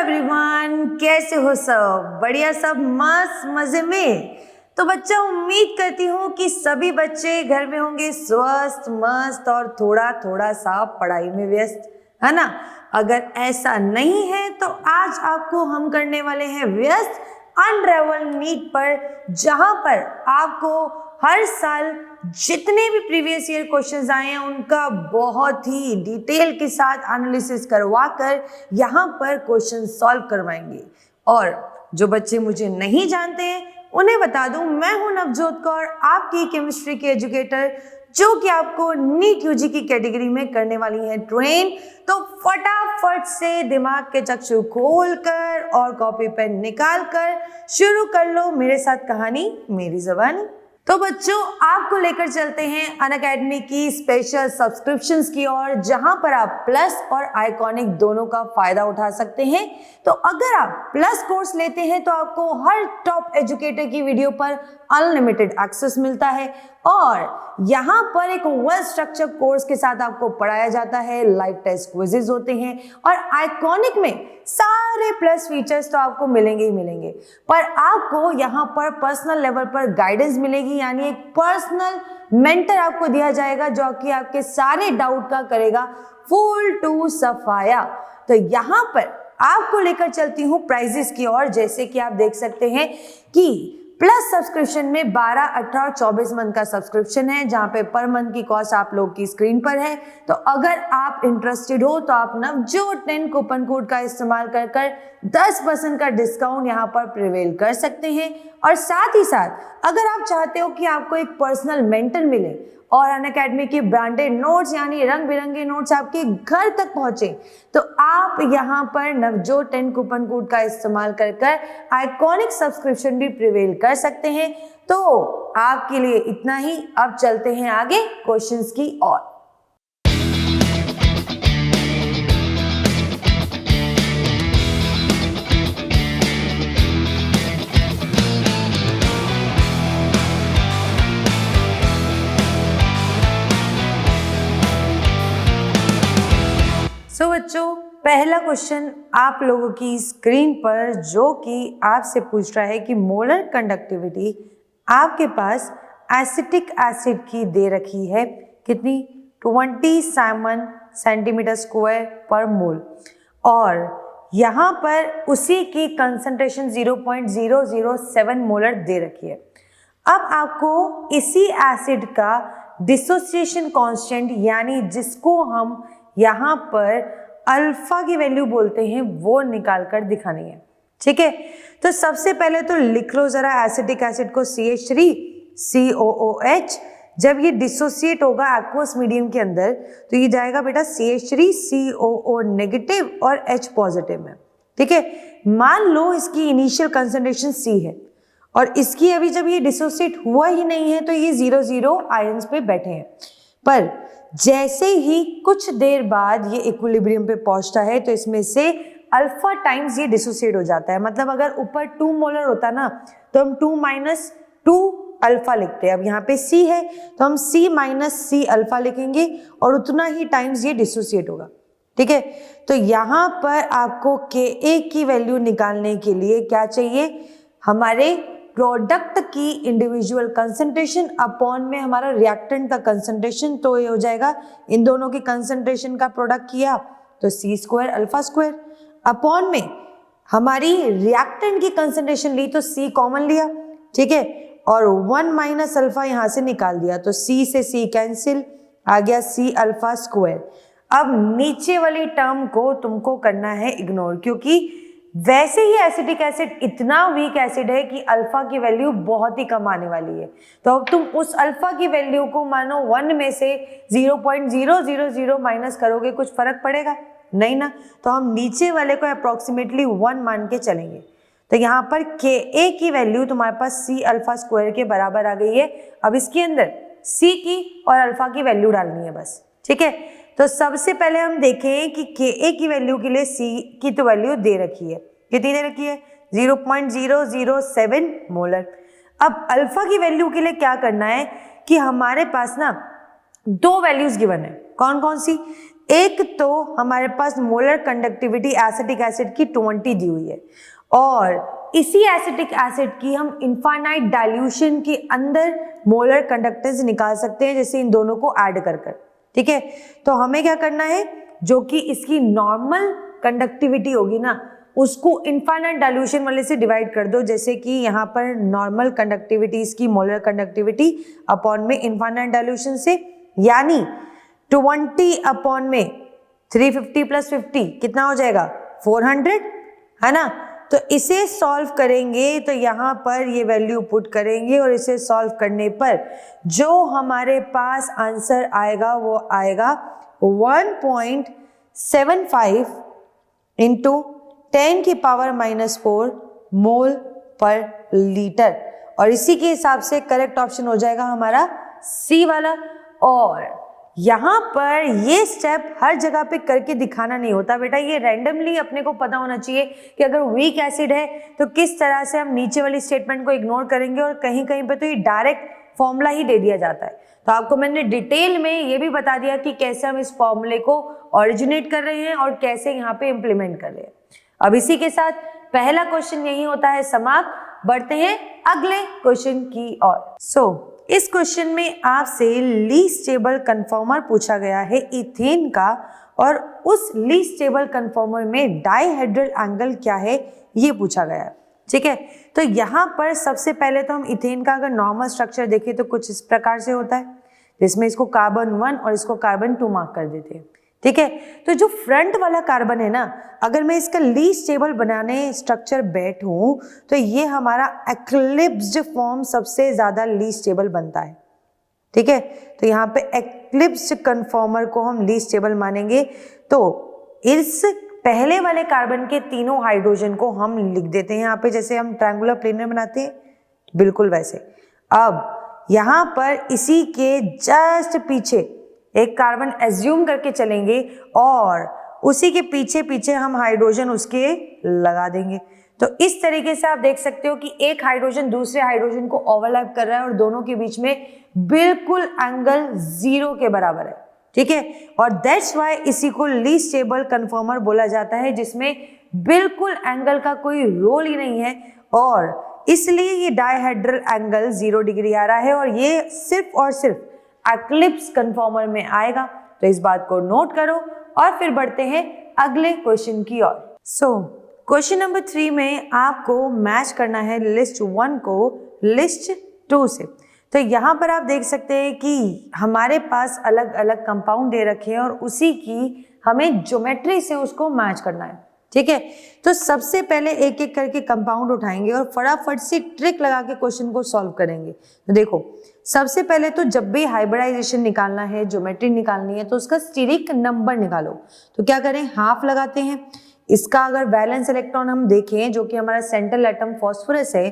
Everyone, कैसे हो सब? बढ़िया, सब मस्त मजे में। तो बच्चा, उम्मीद करती हूँ कि सभी बच्चे घर में होंगे स्वस्थ मस्त और थोड़ा थोड़ा सा पढ़ाई में व्यस्त, है ना? अगर ऐसा नहीं है तो आज आपको हम करने वाले हैं व्यस्त अनरेवल नीट पर, जहां पर आपको हर साल जितने भी प्रीवियस ईयर क्वेश्चंस आए हैं उनका बहुत ही डिटेल के साथ एनालिसिस करवाकर यहाँ पर क्वेश्चन सॉल्व करवाएंगे। और जो बच्चे मुझे नहीं जानते हैं उन्हें बता दूं, मैं हूं नवजोत कौर, आपकी केमिस्ट्री की एजुकेटर, जो कि आपको नीट यूजी की कैटेगरी में करने वाली है ट्रेन। तो फटाफट से दिमाग के चक्षु खोलकर और कॉपी पेन निकाल कर शुरू कर लो मेरे साथ कहानी मेरी ज़बानी। तो बच्चों, आपको लेकर चलते हैं अनअकैडमी की स्पेशल सब्सक्रिप्शंस की ओर, जहां पर आप प्लस और आइकॉनिक दोनों का फायदा उठा सकते हैं। तो अगर आप प्लस कोर्स लेते हैं तो आपको हर टॉप एजुकेटर की वीडियो पर अनलिमिटेड एक्सेस मिलता है और यहाँ पर एक वेल स्ट्रक्चर कोर्स के साथ आपको पढ़ाया जाता है, लाइव टेस्ट क्विजेज होते हैं और आइकॉनिक में सारे प्लस फीचर्स तो आपको मिलेंगे ही मिलेंगे, पर आपको यहाँ पर पर्सनल लेवल पर गाइडेंस मिलेगी, यानी एक पर्सनल मेंटर आपको दिया जाएगा जो कि आपके सारे डाउट का करेगा फुल टू सफाया। तो यहाँ पर आपको लेकर चलती हूँ प्राइजेस की ओर। जैसे कि आप देख सकते हैं कि प्लस सब्सक्रिप्शन में 12, 18 और 24 मंथ का सब्सक्रिप्शन है, जहां पे पर मंथ की कॉस्ट आप लोग की स्क्रीन पर है। तो अगर आप इंटरेस्टेड हो तो आप नवजोत 10 कूपन कोड का इस्तेमाल कर 10% का डिस्काउंट यहां पर प्रिवेल कर सकते हैं। और साथ ही साथ अगर आप चाहते हो कि आपको एक पर्सनल मेंटर मिले और अनअकैडमी के ब्रांडेड नोट्स यानी रंग बिरंगे नोट्स आपके घर तक पहुंचे, तो आप यहां पर नवजोत 10 कूपन कोड का इस्तेमाल कर आइकॉनिक सब्सक्रिप्शन भी प्रिवेल कर सकते हैं। तो आपके लिए इतना ही। अब चलते हैं आगे क्वेश्चंस की ओर। बच्चों, पहला क्वेश्चन आप लोगों की स्क्रीन पर जो कि आपसे पूछ रहा है कि मोलर कंडक्टिविटी आपके पास एसिटिक एसिड की दे रखी है कितनी, 27 सेंटीमीटर स्क्वायर पर मोल, और यहाँ पर उसी की कंसंट्रेशन 0.007 मोलर दे रखी है। अब आपको इसी एसिड का डिसोसिएशन कांस्टेंट यानी जिसको हम यहाँ पर अल्फा की वैल्यू बोलते हैं वो निकाल कर दिखानी है। ठीक है, तो सबसे पहले तो लिख लो जरा एसिटिक एसिड को CH3COOH। जब ये डिसोसिएट होगा एक्वस मीडियम के अंदर तो ये जाएगा बेटा CH3COO नेगेटिव और H पॉजिटिव में। ठीक है, मान लो इसकी इनिशियल कंसंट्रेशन C है और इसकी अभी जब ये डिसोसिएट हुआ ही नहीं है तो ये 0 आयंस पे बैठे हैं, पर जैसे ही कुछ देर बाद ये इक्विलिब्रियम पे पहुंचता है तो इसमें से अल्फा टाइम्स ये डिसोसिएट हो जाता है। मतलब अगर ऊपर 2 मोलर होता ना तो हम 2 - 2 अल्फा लिखते हैं। अब यहाँ पे C है तो हम C - C अल्फा लिखेंगे और उतना ही टाइम्स ये डिसोसिएट होगा। ठीक है, तो यहाँ पर आपको Ka की वैल्यू निकालने के लिए क्या चाहिए, हमारे प्रोडक्ट की इंडिविजुअल कंसंट्रेशन अपॉन में हमारा रिएक्टेंट का कंसंट्रेशन। तो ये हो जाएगा इन दोनों की कंसंट्रेशन का प्रोडक्ट किया तो C² अल्फा स्क्वायर अपॉन में हमारी रिएक्टेंट की कंसंट्रेशन ली तो C कॉमन लिया। ठीक है, और 1 - अल्फा यहाँ से निकाल दिया तो C से C कैंसिल, आ गया C अल्फा स्क्वायर। अब नीचे वाली टर्म को तुमको करना है इग्नोर, क्योंकि वैसे ही एसिटिक एसिड इतना वीक एसिड है कि अल्फा की वैल्यू बहुत ही कम आने वाली है। तो अब तुम उस अल्फा की वैल्यू को मानो 1 में से 0.000 माइनस करोगे, कुछ फर्क पड़ेगा नहीं ना। तो हम नीचे वाले को अप्रोक्सीमेटली 1 मान के चलेंगे। तो यहाँ पर Ka की वैल्यू तुम्हारे पास C अल्फा स्क्वायर के बराबर आ गई है। अब इसके अंदर C की और अल्फा की वैल्यू डालनी है बस। ठीक है, तो सबसे पहले हम देखें कि Ka की वैल्यू के लिए C की तो वैल्यू दे रखी है, कितनी दे रखी है, 0.007 मोलर। अब अल्फा की वैल्यू के लिए क्या करना है कि हमारे पास ना 2 वैल्यूज गिवन है। कौन कौन सी, एक तो हमारे पास मोलर कंडक्टिविटी एसिटिक एसिड की 20 दी हुई है और इसी एसिटिक एसिड की हम इनफाइनाइट डाइल्यूशन के अंदर मोलर कंडक्टेंस निकाल सकते हैं, जैसे इन दोनों को ऐड कर कर। ठीक है, तो हमें क्या करना है, जो कि इसकी नॉर्मल कंडक्टिविटी होगी ना, उसको इनफाइनाइट डाइल्यूशन वाले से डिवाइड कर दो। जैसे कि यहाँ पर नॉर्मल कंडक्टिविटी इसकी मोलर कंडक्टिविटी अपॉन में इनफाइनाइट डाइल्यूशन से, यानी 20 अपॉन में 350 प्लस 50 कितना हो जाएगा 400, है ना। तो इसे सॉल्व करेंगे तो यहाँ पर ये वैल्यू पुट करेंगे और इसे सॉल्व करने पर जो हमारे पास आंसर आएगा वो आएगा 1.75 इंटू 10 की पावर -4 मोल पर लीटर, और इसी के हिसाब से करेक्ट ऑप्शन हो जाएगा हमारा सी वाला। और यहाँ पर ये स्टेप हर जगह पे करके दिखाना नहीं होता बेटा, ये रैंडमली अपने को पता होना चाहिए कि अगर वीक एसिड है तो किस तरह से हम नीचे वाली स्टेटमेंट को इग्नोर करेंगे, और कहीं कहीं पे तो ये डायरेक्ट फॉर्मूला ही दे दिया जाता है। तो आपको मैंने डिटेल में ये भी बता दिया कि कैसे हम इस फॉर्मूले को ओरिजिनेट कर रहे हैं और कैसे यहाँ पे इम्प्लीमेंट कर रहे हैं। अब इसी के साथ पहला क्वेश्चन यही होता है समाप्त। बढ़ते हैं अगले क्वेश्चन की ओर। इस क्वेश्चन में आपसे लीस्ट स्टेबल कन्फॉर्मर पूछा गया है इथेन का, और उस लीस्ट स्टेबल कन्फॉर्मर में डाइहेड्रल एंगल क्या है ये पूछा गया है। ठीक है, तो यहाँ पर सबसे पहले तो हम इथेन का अगर नॉर्मल स्ट्रक्चर देखें तो कुछ इस प्रकार से होता है, जिसमें इसको कार्बन 1 और इसको कार्बन 2 मार्क कर देते हैं। ठीक है, तो जो फ्रंट वाला कार्बन है ना, अगर मैं इसका लीस्ट स्टेबल बनाने स्ट्रक्चर बैठूं तो ये हमारा एक्लिप्स्ड फॉर्म सबसे ज्यादा लीस्ट स्टेबल बनता है। ठीक है, तो यहाँ पे एक्लिप्स्ड कन्फॉर्मर को हम लीस्ट स्टेबल मानेंगे। तो इस पहले वाले कार्बन के तीनों हाइड्रोजन को हम लिख देते हैं यहाँ पे, जैसे हम ट्रायंगुलर प्लेनर बनाते हैं बिल्कुल वैसे। अब यहाँ पर इसी के जस्ट पीछे एक कार्बन एज्यूम करके चलेंगे और उसी के पीछे पीछे हम हाइड्रोजन उसके लगा देंगे। तो इस तरीके से आप देख सकते हो कि एक हाइड्रोजन दूसरे हाइड्रोजन को ओवरलैप कर रहा है और दोनों के बीच में बिल्कुल एंगल 0 के बराबर है। ठीक है, और दैट्स वाई इसी को लीस्ट स्टेबल कन्फॉर्मर बोला जाता है, जिसमें बिल्कुल एंगल का कोई रोल ही नहीं है, और इसलिए ये डाइहेड्रल एंगल 0 डिग्री आ रहा है, और ये सिर्फ और सिर्फ एक्लिप्स कन्फॉर्मर में आएगा। तो इस बात को नोट करो और फिर बढ़ते हैं अगले क्वेश्चन की ओर। क्वेश्चन नंबर 3 में आपको मैच करना है लिस्ट 1 को लिस्ट 2 से। तो यहाँ पर आप देख सकते हैं कि हमारे पास अलग अलग कंपाउंड दे रखे हैं और उसी की हमें ज्योमेट्री से उसको मैच करना है। ठीक है, तो सबसे पहले एक एक करके कंपाउंड उठाएंगे और फटाफट से ट्रिक लगा के क्वेश्चन को सॉल्व करेंगे। तो देखो, सबसे पहले तो जब भी हाइब्रिडाइजेशन निकालना है, ज्योमेट्री निकालनी है, तो उसका स्टीरिक नंबर निकालो। तो क्या करें, हाफ लगाते हैं। इसका अगर वैलेंस इलेक्ट्रॉन हम देखें, जो कि हमारा सेंट्रल एटम फास्फोरस है,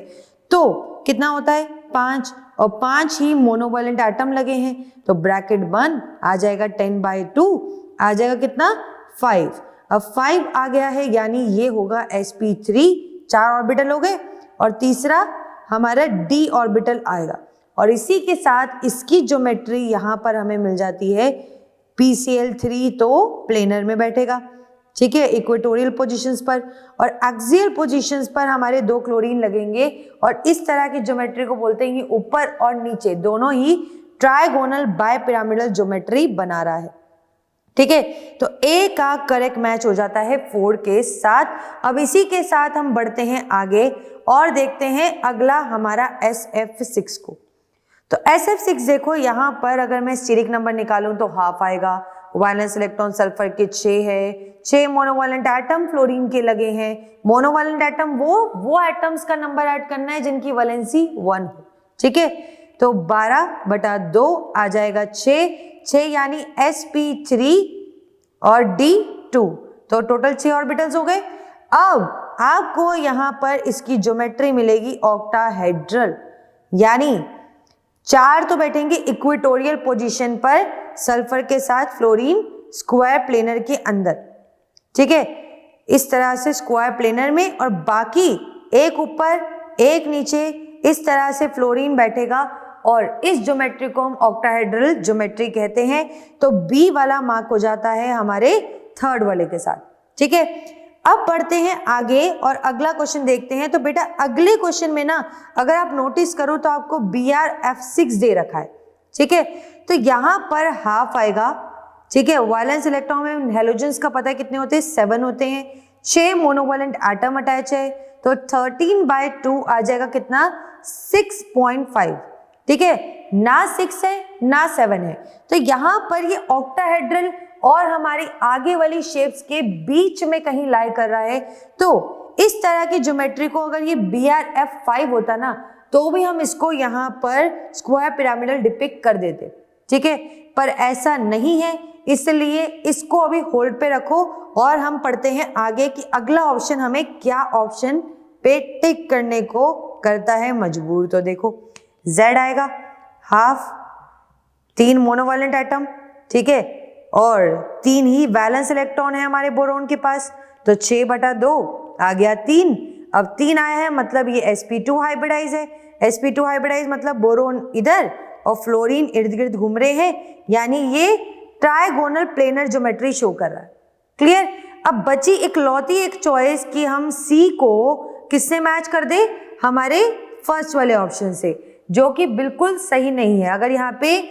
तो कितना होता है 5, और 5 ही मोनोवैलेंट एटम लगे हैं, तो ब्रैकेट 1 आ जाएगा 10/2, आ जाएगा कितना 5। अब 5 आ गया है, यानी ये होगा sp3, 4 ऑर्बिटल हो गए, और तीसरा हमारा d ऑर्बिटल आएगा, और इसी के साथ इसकी ज्योमेट्री यहाँ पर हमें मिल जाती है PCl3, तो प्लेनर में बैठेगा। ठीक है, इक्वेटोरियल पोजीशंस पर, और एक्सियल पोजीशंस पर हमारे 2 क्लोरीन लगेंगे, और इस तरह की ज्योमेट्री को बोलते हैं कि ऊपर और नीचे दोनों ही ट्राइगोनल बायपिरामिडल ज्योमेट्री बना रहा है। ठीक है, तो ए का करेक्ट मैच हो जाता है 4 के साथ। अब इसी के साथ हम बढ़ते हैं आगे और देखते हैं अगला हमारा SF6 को। तो SF6 देखो, यहाँ पर अगर मैं स्टीरिक नंबर निकालूं तो हाफ आएगा। वैलेंस इलेक्ट्रॉन सल्फर के 6 है, 6 मोनोवैलेंट एटम फ्लोरीन के लगे हैं। मोनोवैलेंट एटम वो एटम्स का नंबर ऐड करना है जिनकी वैलेंसी 1 हो। ठीक है, तो 12/2 आ जाएगा 6 यानी sp3 और d2, तो टोटल 6 ऑर्बिटल्स हो गए। अब आपको यहाँ पर इसकी ज्योमेट्री मिलेगी ऑक्टाहेड्रल, यानी 4 तो बैठेंगे इक्वेटोरियल पोजीशन पर सल्फर के साथ फ्लोरीन स्क्वायर प्लेनर के अंदर। ठीक है, इस तरह से स्क्वायर प्लेनर में, और बाकी एक ऊपर एक नीचे इस तरह से फ्लोरीन बैठेगा और इस ज्योमेट्री को हम ऑक्टाहेड्रल ज्योमेट्री कहते हैं। तो बी वाला मार्क हो जाता है हमारे थर्ड वाले के साथ। ठीक है, अब बढ़ते हैं आगे और अगला क्वेश्चन देखते हैं। तो बेटा अगले क्वेश्चन में ना अगर आप नोटिस करो तो आपको BrF6 दे रखा है। ठीक है, तो यहां पर हाफ आएगा। ठीक है, वैलेंस इलेक्ट्रॉन में हेलोजेंस का पता है कितने होते हैं, 7 होते हैं। 6 मोनोवैलेंट एटम अटैच है, तो 13/2 आ जाएगा कितना, 6.5। ठीक है, ना 6 है ना 7 है, तो यहां पर ये ऑक्टाहेड्रल और हमारी आगे वाली शेप्स के बीच में कहीं लाई कर रहा है। तो इस तरह की ज्योमेट्री को अगर ये BrF5 होता ना तो भी हम इसको यहाँ पर स्क्वायर पिरामिडल डिपिक्ट कर देते। ठीक है, पर ऐसा नहीं है, इसलिए इसको अभी होल्ड पे रखो और हम पढ़ते हैं आगे कि अगला ऑप्शन हमें क्या ऑप्शन पे टिक करने को करता है मजबूर। तो देखो Z आएगा, हाफ, 3 मोनोवैलेंट एटम, ठीक है, और 3 ही वैलेंस इलेक्ट्रॉन है हमारे बोरोन के पास, तो 6/2 आ गया 3। अब 3 आया है मतलब ये sp2 हाइब्रिडाइज है। sp2 हाइब्रिडाइज मतलब बोरोन इधर और फ्लोरीन इर्द गिर्द घूम रहे हैं, यानी ये ट्राइगोनल प्लेनर ज्योमेट्री शो कर रहा है। क्लियर। अब बची इकलौती एक चॉइस कि हम C को किससे मैच कर दे, हमारे फर्स्ट वाले ऑप्शन से, जो कि बिल्कुल सही नहीं है। अगर यहाँ पे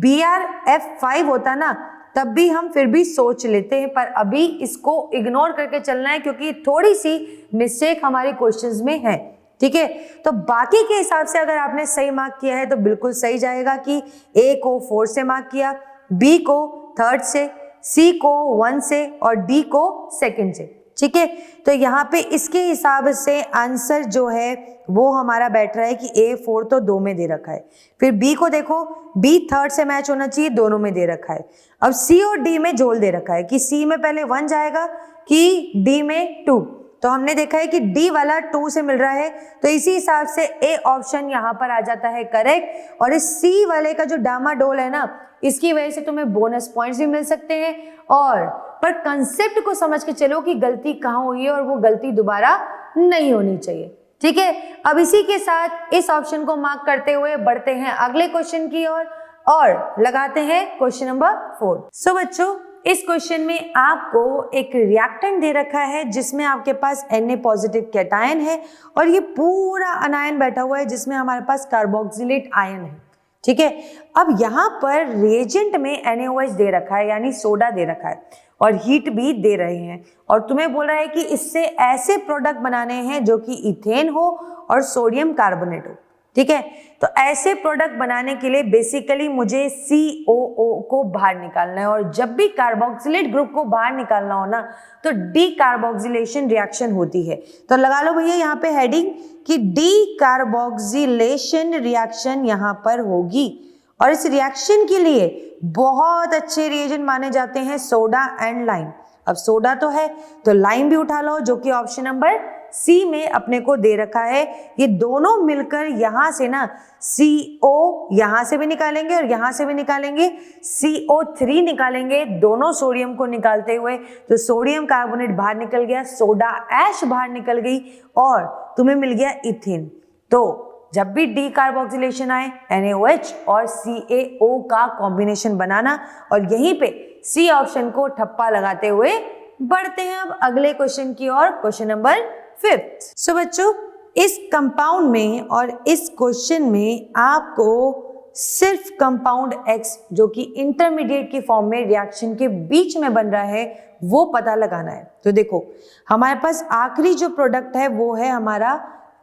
BrF5 होता ना तब भी हम फिर भी सोच लेते हैं, पर अभी इसको इग्नोर करके चलना है क्योंकि थोड़ी सी मिस्टेक हमारे क्वेश्चंस में है। ठीक है, तो बाकी के हिसाब से अगर आपने सही मार्क किया है तो बिल्कुल सही जाएगा कि A को 4 से मार्क किया, B को 3rd से, C को 1 से और D को 2nd से। ठीक है, तो यहाँ पे इसके हिसाब से आंसर जो है वो हमारा बैठ रहा है कि A4 तो 2 में दे रखा है। फिर B को देखो, B 3rd से मैच होना चाहिए, दोनों में दे रखा है। अब C और D में जोड़ दे रखा है कि C में पहले 1 जाएगा कि D में 2, तो हमने देखा है कि D वाला 2 से मिल रहा है, तो इसी हिसाब से A ऑप्शन यहाँ पर आ जाता है करेक्ट। और इस C वाले का जो डामाडोल है ना, इसकी वजह से तुम्हें बोनस पॉइंट्स भी मिल सकते हैं, और पर कंसेप्ट को समझ के चलो कि गलती कहाँ हुई है और वो गलती दोबारा नहीं होनी चाहिए। ठीक है, अब इसी के साथ इस ऑप्शन को मार्क करते हुए बढ़ते हैं अगले क्वेश्चन की ओर और लगाते हैं क्वेश्चन नंबर 4। सो बच्चों, इस क्वेश्चन में आपको एक रिएक्टेंट दे रखा है जिसमें आपके पास Na पॉजिटिव कैटायन है और ये पूरा अनायन बैठा हुआ है जिसमें हमारे पास कार्बोक्सिलेट आयन है। ठीक है, अब यहाँ पर रिएजेंट में NaOH दे रखा है, यानी सोडा दे रखा है, और हीट भी दे रहे हैं, और तुम्हें बोल रहा है कि इससे ऐसे प्रोडक्ट बनाने हैं जो कि इथेन हो और सोडियम कार्बोनेट हो। ठीक है, तो ऐसे प्रोडक्ट बनाने के लिए बेसिकली मुझे COO को बाहर निकालना है, और जब भी कार्बोक्सिलेट ग्रुप को बाहर निकालना हो ना तो डीकार्बोक्सिलेशन रिएक्शन होती है। तो लगा लो भैया यहाँ पे हेडिंग कि डीकार्बोक्सिलेशन रिएक्शन यहाँ पर होगी, और इस रिएक्शन के लिए बहुत अच्छे रिएजेंट माने जाते हैं सोडा एंड लाइम। अब सोडा तो है तो लाइम भी उठा लो, जो कि ऑप्शन नंबर C में अपने को दे रखा है। ये दोनों मिलकर यहाँ से ना CO यहाँ से भी निकालेंगे और यहाँ से भी निकालेंगे, CO3 निकालेंगे, दोनों सोडियम को निकालते हुए, तो सोडियम कार्बोनेट बाहर निकल गया, सोडा ऐश बाहर निकल गई और तुम्हें मिल गया इथेन। तो जब भी डीकार्बोक्सिलेशन आए NaOH और CaO का कॉम्बिनेशन बनाना, और यहीं पे C ऑप्शन को ठप्पा लगाते हुए बढ़ते हैं अब अगले क्वेश्चन की ओर, क्वेश्चन नंबर 5। सो बच्चों, इस कंपाउंड में और इस क्वेश्चन में आपको सिर्फ कंपाउंड X जो कि इंटरमीडिएट की फॉर्म में रिएक्शन के बीच में बन रहा है वो पता लगाना है। तो देखो हमारे पास आखिरी जो प्रोडक्ट है वो है हमारा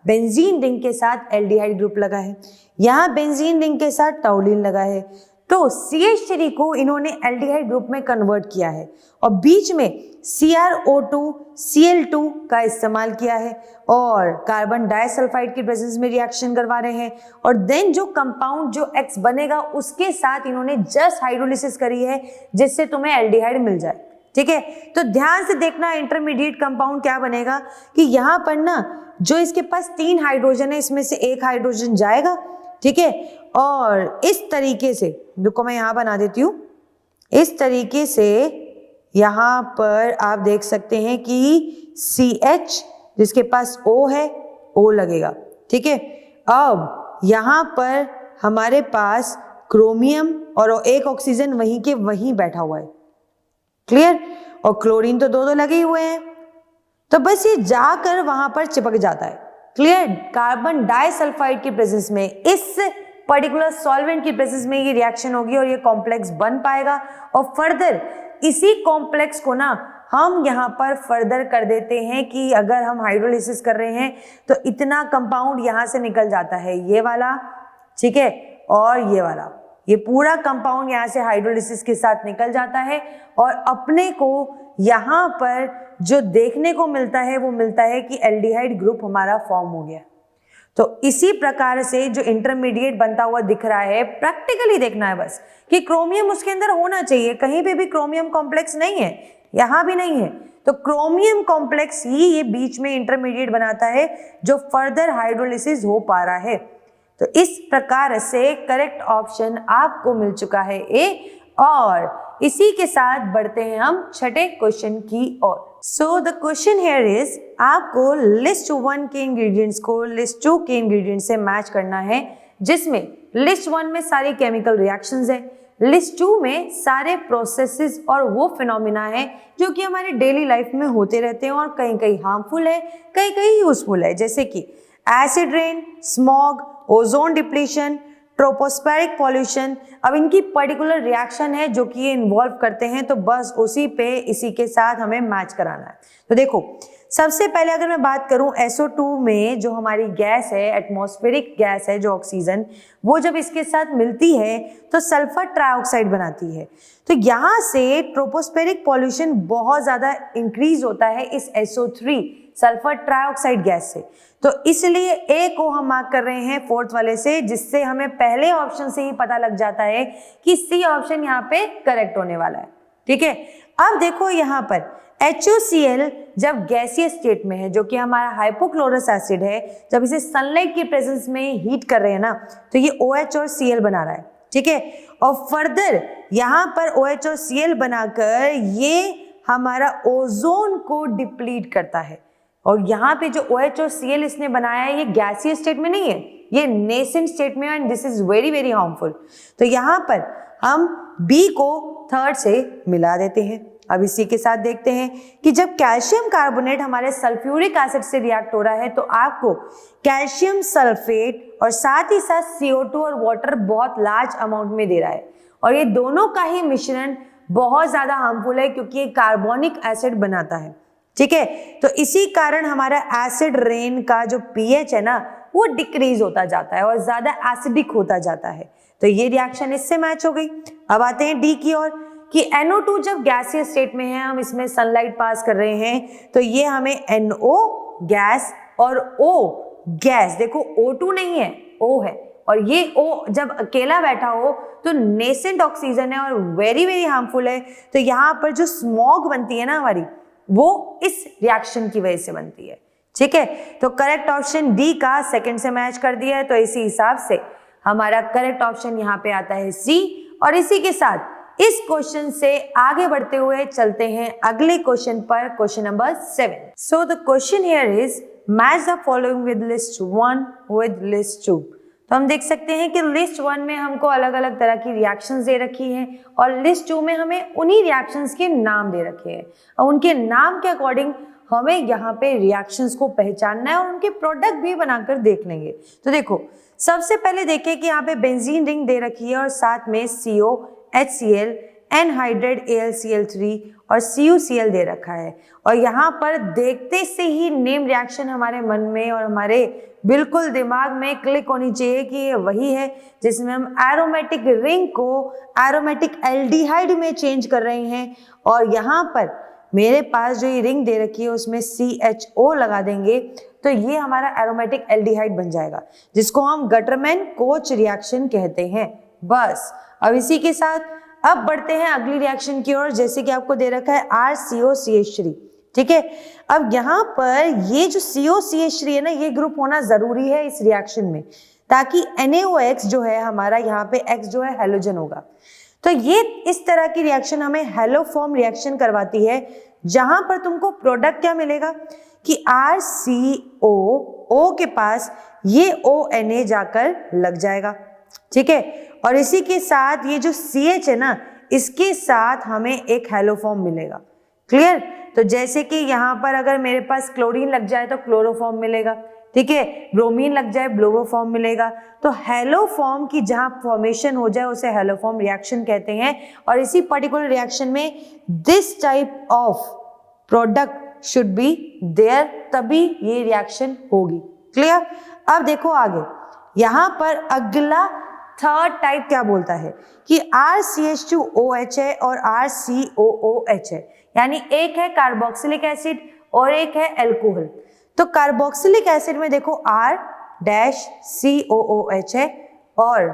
बेंजीन रिंग के साथ एल्डिहाइड ग्रुप लगा है, यहाँ बेंजीन रिंग के साथ टॉल्यून लगा है, तो CH3 को इन्होंने एल्डिहाइड ग्रुप में कन्वर्ट किया है और बीच में CrO2 Cl2 का इस्तेमाल किया है और कार्बन डाइसल्फाइड की प्रेजेंस में रिएक्शन करवा रहे हैं, और देन जो कंपाउंड जो X बनेगा उसके साथ इन्होंने जस्ट हाइड्रोलिसिस करी है जिससे तुम्हें एल्डिहाइड मिल जाए। ठीक है, तो ध्यान से देखना इंटरमीडिएट कंपाउंड क्या बनेगा कि यहाँ पर ना जो इसके पास 3 हाइड्रोजन है इसमें से 1 हाइड्रोजन जाएगा। ठीक है, और इस तरीके से, रुको मैं यहाँ बना देती हूँ, इस तरीके से यहाँ पर आप देख सकते हैं कि CH जिसके पास O है O लगेगा। ठीक है, अब यहाँ पर हमारे पास क्रोमियम और एक ऑक्सीजन वहीं के वहीं बैठा हुआ है, क्लियर, और क्लोरीन तो दो लगे ही हुए हैं, तो बस ये जाकर वहां पर चिपक जाता है, क्लियर। कार्बन डाइसल्फाइड की प्रेजेंस में, इस पर्टिकुलर सॉल्वेंट की प्रेजेंस में ये रिएक्शन होगी और ये कॉम्प्लेक्स बन पाएगा। और फर्दर इसी कॉम्प्लेक्स को ना हम यहाँ पर फर्दर कर देते हैं कि अगर हम हाइड्रोलिसिस कर रहे हैं तो इतना कंपाउंड यहाँ से निकल जाता है, ये वाला, ठीक है, और ये वाला, ये पूरा कंपाउंड यहाँ से हाइड्रोलिसिस के साथ निकल जाता है और अपने को यहाँ पर जो देखने को मिलता है वो मिलता है कि एल्डिहाइड ग्रुप हमारा फॉर्म हो गया। तो इसी प्रकार से जो इंटरमीडिएट बनता हुआ दिख रहा है, प्रैक्टिकली देखना है बस कि क्रोमियम उसके अंदर होना चाहिए, कहीं पे भी क्रोमियम कॉम्प्लेक्स नहीं है, यहाँ भी नहीं है, तो क्रोमियम कॉम्प्लेक्स ही ये बीच में इंटरमीडिएट बनाता है जो फर्दर हाइड्रोलिसिस हो पा रहा है। तो इस प्रकार से करेक्ट ऑप्शन आपको मिल चुका है ए। और इसी के साथ बढ़ते हैं हम छठे क्वेश्चन की ओर। So the question here is, आपको लिस्ट 1 के इंग्रेडिएंट्स को लिस्ट 2 के इंग्रेडिएंट्स से मैच करना है, जिसमें लिस्ट 1 में सारी केमिकल रिएक्शंस है, लिस्ट 2 में सारे प्रोसेसेस और वो फिनोमिना है जो कि हमारे डेली लाइफ में होते रहते हैं और कहीं कहीं हार्मफुल है, कहीं कहीं यूजफुल है, जैसे कि acid rain, smog, ozone depletion, tropospheric pollution. अब इनकी पर्टिकुलर रिएक्शन है जो कि ये इन्वॉल्व करते हैं, तो बस उसी पे इसी के साथ हमें मैच कराना है। तो देखो, सबसे पहले अगर मैं बात करूं SO2 में जो हमारी गैस है, एटमॉस्फेरिक गैस है जो ऑक्सीजन, वो जब इसके साथ मिलती है तो सल्फर ट्राइऑक्साइड बनाती है। तो यहाँ से ट्रोपोस्फेरिक पॉल्यूशन बहुत ज़्यादा इंक्रीज होता है इस SO3 सल्फर ट्राइऑक्साइड गैस से। तो इसलिए ए को हम मार्क कर रहे हैं फोर्थ वाले से, जिससे हमें पहले ऑप्शन से ही पता लग जाता है कि सी ऑप्शन यहाँ पे करेक्ट होने वाला है, ठीक है। अब देखो यहाँ पर HOCl जब गैसीय स्टेट में है, जो कि हमारा हाइपोक्लोरस एसिड है, जब इसे सनलाइट की प्रेजेंस में हीट कर रहे हैं ना, तो ये OH और Cl बना रहा है, ठीक है। और फर्दर यहाँ पर OH और Cl बनाकर ये हमारा ओजोन को डिप्लीट करता है। और यहाँ पे जो OH और Cl इसने बनाया है, ये गैसीय स्टेट में नहीं है, ये नेसेंट स्टेट में है, and this is very very harmful. तो यहाँ पर हम B को थर्ड से मिला देते हैं। अब इसी के साथ देखते हैं कि जब कैल्शियम कार्बोनेट हमारे सल्फ्यूरिक एसिड से रिएक्ट हो रहा है, तो आपको कैल्शियम सल्फेट और साथ ही साथ CO2 और वाटर बहुत लार्ज अमाउंट में दे रहा है, और ये दोनों का ही मिश्रण बहुत ज्यादा हार्मफुल है क्योंकि ये कार्बोनिक एसिड बनाता है, ठीक है। तो इसी कारण हमारा एसिड रेन का जो pH है ना, वो डिक्रीज होता जाता है और ज्यादा एसिडिक होता जाता है। तो ये रिएक्शन इससे मैच हो गई। अब आते हैं डी की ओर कि NO2 जब गैसीय स्टेट में है, हम इसमें सनलाइट पास कर रहे हैं, तो ये हमें NO गैस और O गैस, देखो O2 नहीं है, O है, और ये O जब अकेला बैठा हो तो नेसेंट ऑक्सीजन है और वेरी वेरी हार्मफुल है। तो यहाँ पर जो स्मॉग बनती है ना हमारी, वो इस रिएक्शन की वजह से बनती है, ठीक है। तो करेक्ट ऑप्शन डी का सेकंड से मैच कर दिया है, तो इसी हिसाब से हमारा करेक्ट ऑप्शन यहाँ पे आता है सी। और इसी के साथ इस क्वेश्चन से आगे बढ़ते हुए चलते हैं अगले क्वेश्चन पर, question number 7। So the question here is match the following with list 1 with list 2। तो हम देख सकते हैं कि लिस्ट 1 में हमको अलग अलग तरह की रिएक्शंस दे रखी हैं और लिस्ट 2 में हमें उन्हीं रिएक्शंस के नाम दे रखे हैं, और उनके नाम के अकॉर्डिंग हमें यहाँ पे रिएक्शंस को पहचानना है और उनके प्रोडक्ट भी बनाकर देख लेंगे। तो देखो, सबसे पहले देखें कि यहाँ पे बेंजीन रिंग दे रखी है और साथ में CO, HCl, एनहाइड्रेट AlCl3 और CuCl दे रखा है। और यहाँ पर देखते से ही नेम रिएक्शन हमारे मन में और हमारे बिल्कुल दिमाग में क्लिक होनी चाहिए कि ये वही है जिसमें हम एरोमेटिक रिंग को एरोमेटिक एल्डिहाइड में चेंज कर रहे हैं। और यहाँ पर मेरे पास जो ये रिंग दे रखी है उसमें CHO लगा देंगे, तो ये हमारा एरोमेटिक एल्डिहाइड बन जाएगा, जिसको हम गटरमैन कोच रिएक्शन कहते हैं। बस अब इसी के साथ अब बढ़ते हैं अगली रिएक्शन की ओर, जैसे कि आपको दे रखा है RCOCH3, ठीक है। अब यहाँ पर ये जो COCH3 है ना, ये ग्रुप होना जरूरी है इस रिएक्शन में, ताकि NaOX जो है हमारा, यहाँ पे X जो है हेलोजन होगा। तो ये इस तरह की रिएक्शन हमें हेलोफॉर्म रिएक्शन करवाती है, जहां पर तुमको प्रोडक्ट क्या मिलेगा कि RCO, O के पास ये ONA जाकर लग जाएगा, ठीक है। और इसी के साथ ये जो CH है ना, इसके साथ हमें एक हैलो फॉर्म मिलेगा। क्लियर? तो जैसे कि यहाँ पर अगर मेरे पास क्लोरीन लग जाए तो क्लोरोफॉर्म मिलेगा, ठीक है, ब्रोमीन लग जाए ब्लोरोफॉर्म मिलेगा। तो हैलो फॉर्म की जहां फॉर्मेशन हो जाए उसे हैलो फॉर्म रिएक्शन कहते हैं। और इसी पर्टिकुलर रिएक्शन में this type of product should be there, तभी ये रिएक्शन होगी। क्लियर? अब देखो आगे, यहां पर अगला थर्ड टाइप क्या बोलता है कि RCH2OH है और RCOOH है, यानी एक है कार्बोक्सिलिक एसिड और एक है एल्कोहल। तो कार्बोक्सिलिक एसिड में देखो R-COOH है और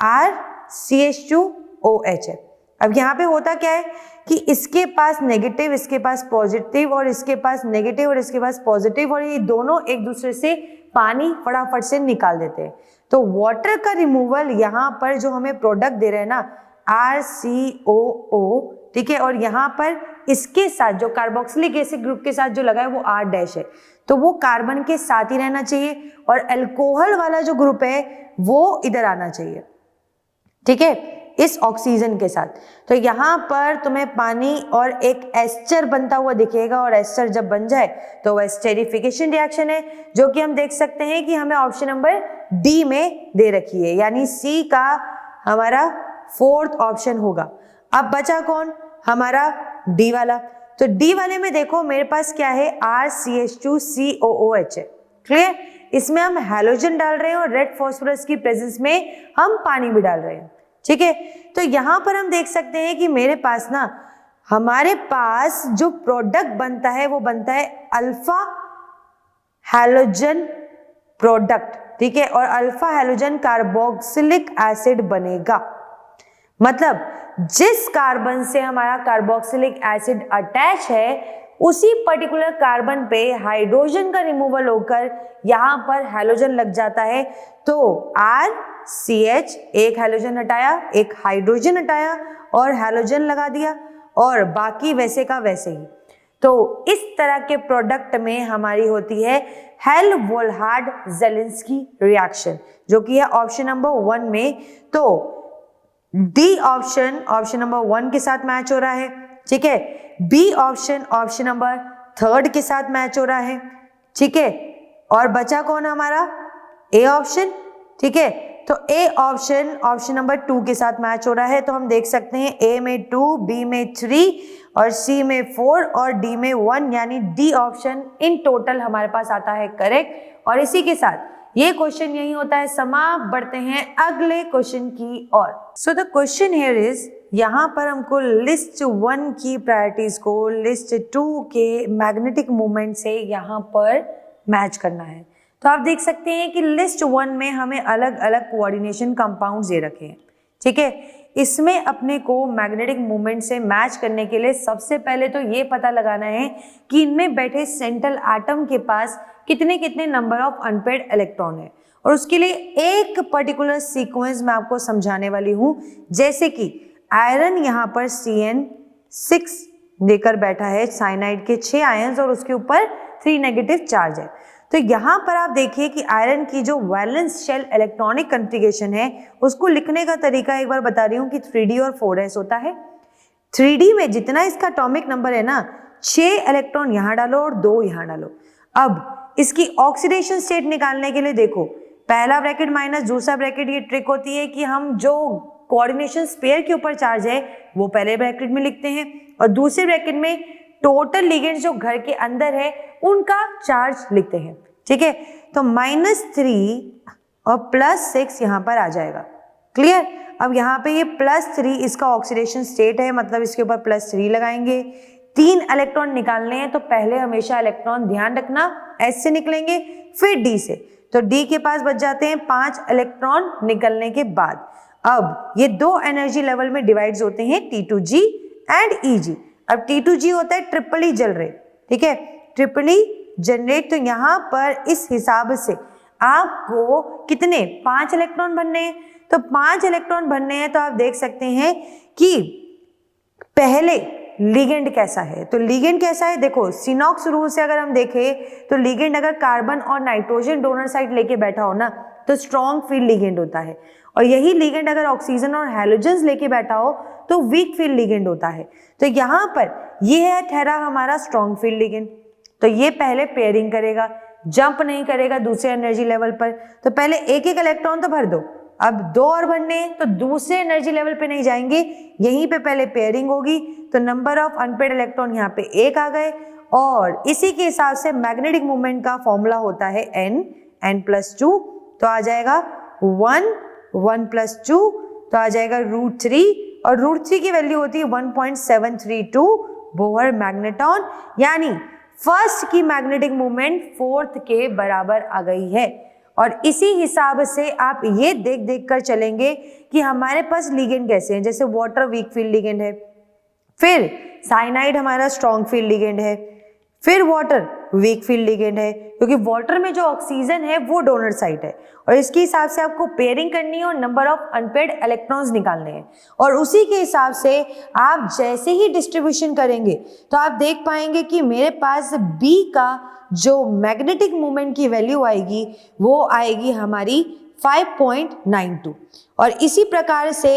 RCH2OH है। अब यहाँ पे होता क्या है कि इसके पास नेगेटिव, इसके पास पॉजिटिव, और इसके पास नेगेटिव और इसके पास पॉजिटिव, और ये दोनों एक दूसरे से पानी फटाफट से निकाल देते हैं। तो वाटर का रिमूवल यहाँ पर जो हमें प्रोडक्ट दे रहे हैं ना RCOO, ठीक है, और यहाँ पर इसके साथ जो कार्बोक्सिलिक एसिड ग्रुप के साथ जो लगा है वो R- है, तो वो कार्बन के साथ ही रहना चाहिए, और अल्कोहल वाला जो ग्रुप है वो इधर आना चाहिए, ठीक है, इस ऑक्सीजन के साथ। तो यहाँ पर तुम्हें पानी और एक एस्टर बनता हुआ दिखेगा, और एस्टर जब बन जाए तो वह एस्टेरिफिकेशन रिएक्शन है, जो कि हम देख सकते हैं कि हमें ऑप्शन नंबर डी में दे रखी है, यानी सी का हमारा फोर्थ ऑप्शन होगा। अब बचा कौन? हमारा डी वाला। तो डी वाले में देखो मेरे पास क्या है, RCH2COOH है। क्लियर? इसमें हम हैलोजन डाल रहे हैं और रेड फास्फोरस की प्रेजेंस में हम पानी भी डाल रहे हैं, ठीक है। तो यहां पर हम देख सकते हैं कि मेरे पास ना, हमारे पास जो प्रोडक्ट बनता है वो बनता है अल्फा हैलोजन प्रोडक्ट, ठीक है, और अल्फा हैलोजन कार्बोक्सिलिक एसिड बनेगा। मतलब जिस कार्बन से हमारा कार्बोक्सिलिक एसिड अटैच है उसी पर्टिकुलर कार्बन पे हाइड्रोजन का रिमूवल होकर यहां पर हैलोजन लग जाता है। तो RCH, एक हैलोजन हटाया, एक हाइड्रोजन हटाया और हैलोजन लगा दिया, और बाकी वैसे का वैसे ही। तो इस तरह के प्रोडक्ट में हमारी होती है हेल्महोल्ट्ज-जेलिंस्की रिएक्शन, जो कि है ऑप्शन नंबर 1 में। तो डी ऑप्शन ऑप्शन नंबर 1 के साथ मैच हो रहा है, ठीक है। बी ऑप्शन ऑप्शन नंबर 3 के साथ मैच हो रहा है, ठीक है। और बचा कौन हमारा? ए ऑप्शन, ठीक है। तो ए ऑप्शन ऑप्शन नंबर 2 के साथ मैच हो रहा है। तो हम देख सकते हैं ए में 2, बी में 3 और सी में 4 और डी में 1, यानी डी ऑप्शन इन टोटल हमारे पास आता है करेक्ट। और इसी के साथ ये क्वेश्चन यही होता है समाप्त। बढ़ते हैं अगले क्वेश्चन की ओर। So the question here is, यहाँ पर हमको लिस्ट 1 की प्रायोरिटीज को लिस्ट 2 के मैग्नेटिक मूवमेंट से यहाँ पर मैच करना है। तो आप देख सकते हैं कि लिस्ट 1 में हमें अलग अलग कोऑर्डिनेशन कंपाउंड्स दे रखे हैं, ठीक है। इसमें अपने को मैग्नेटिक मूवमेंट से मैच करने के लिए सबसे पहले तो ये पता लगाना है कि इनमें बैठे सेंट्रल एटम के पास कितने कितने नंबर ऑफ अनपेयर्ड इलेक्ट्रॉन है, और उसके लिए एक पर्टिकुलर सीक्वेंस मैं आपको समझाने वाली हूं। जैसे कि आयरन यहाँ पर CN6 देकर बैठा है, साइनाइड के 6 आयंस और उसके ऊपर 3 नेगेटिव चार्ज है। तो यहाँ पर आप देखिए कि आयरन की जो वैलेंस शेल इलेक्ट्रॉनिक कॉन्फ़िगरेशन है उसको लिखने का तरीका एक बार बता रही हूँ कि 3d और 4s होता है। 3d में जितना इसका एटॉमिक नंबर है ना, 6 इलेक्ट्रॉन यहाँ डालो और 2 यहाँ डालो। अब इसकी ऑक्सीडेशन स्टेट निकालने के लिए देखो, पहला ब्रैकेट माइनस दूसरा ब्रैकेट, ये ट्रिक होती है कि हम जो कोऑर्डिनेशन स्पेयर के ऊपर चार्ज है वो पहले ब्रैकेट में लिखते हैं, और दूसरे ब्रैकेट में टोटल लिगेंड्स जो घर के अंदर है उनका चार्ज लिखते हैं, ठीक है। तो -3 और +6 यहाँ पर आ जाएगा। क्लियर? अब यहाँ पे ये +3 इसका ऑक्सीडेशन स्टेट है, मतलब इसके ऊपर +3 लगाएंगे। 3 इलेक्ट्रॉन निकालने हैं तो पहले हमेशा इलेक्ट्रॉन ध्यान रखना S से निकलेंगे फिर D से, तो D के पास बच जाते हैं 5 इलेक्ट्रॉन निकलने के बाद। अब ये 2 एनर्जी लेवल में डिवाइड्स होते हैं, T2G एंड EG। अब T2G होता है ट्रिपल ई जनरेट, ठीक है, ट्रिपल ई जनरेट। तो यहाँ पर इस हिसाब से आपको कितने 5 इलेक्ट्रॉन बनने हैं, तो 5 इलेक्ट्रॉन बनने हैं। तो आप देख सकते हैं कि पहले लिगेंड कैसा है। तो लिगेंड कैसा है, देखो सिनॉक्स रूल से अगर हम देखें तो लिगेंड अगर कार्बन और नाइट्रोजन डोनर साइड लेके बैठा हो ना, तो स्ट्रॉन्ग फील्ड लिगेंड होता है, और यही लिगेंड अगर ऑक्सीजन और हैलोजेंस लेके बैठा हो तो वीक फील्ड लिगेंड होता है। तो यहाँ पर ये है ठहरा हमारा स्ट्रॉन्ग फील्ड लिगेंड। तो ये पहले पेयरिंग करेगा, जंप नहीं करेगा दूसरे एनर्जी लेवल पर। तो पहले एक एक इलेक्ट्रॉन तो भर दो, अब 2 और भरने हैं तो दूसरे एनर्जी लेवल पे नहीं जाएंगे, यहीं पे पहले पेयरिंग होगी। तो नंबर ऑफ अनपेयर्ड इलेक्ट्रॉन यहाँ पे 1 आ गए, और इसी के हिसाब से मैग्नेटिक मोमेंट का फॉर्मूला होता है n+2। तो आ जाएगा 1 1+2, तो आ जाएगा √3, और √3 की वैल्यू होती है 1.732 बोहर मैग्नेटॉन, यानी फर्स्ट की मैग्नेटिक मोमेंट फोर्थ के बराबर आ गई है। और इसी हिसाब से आप ये देख देख कर चलेंगे कि हमारे पास लिगेंड कैसे हैं। जैसे वाटर वीक फील्ड लिगेंड है, फिर साइनाइड हमारा स्ट्रॉन्ग फील्ड लिगेंड है, फिर वाटर वीक फील्ड लिगेंड है, क्योंकि वाटर में जो ऑक्सीजन है वो डोनर साइट है, और इसके हिसाब से आपको पेयरिंग करनी है और नंबर ऑफ अनपेयर्ड इलेक्ट्रॉन्स निकालने हैं। और उसी के हिसाब से आप जैसे ही डिस्ट्रीब्यूशन करेंगे तो आप देख पाएंगे कि मेरे पास बी का जो मैग्नेटिक मोमेंट की वैल्यू आएगी वो आएगी हमारी 5.92। और इसी प्रकार से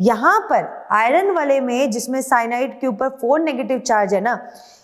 यहाँ पर आयरन वाले में, जिसमें साइनाइड के ऊपर 4 नेगेटिव चार्ज है ना,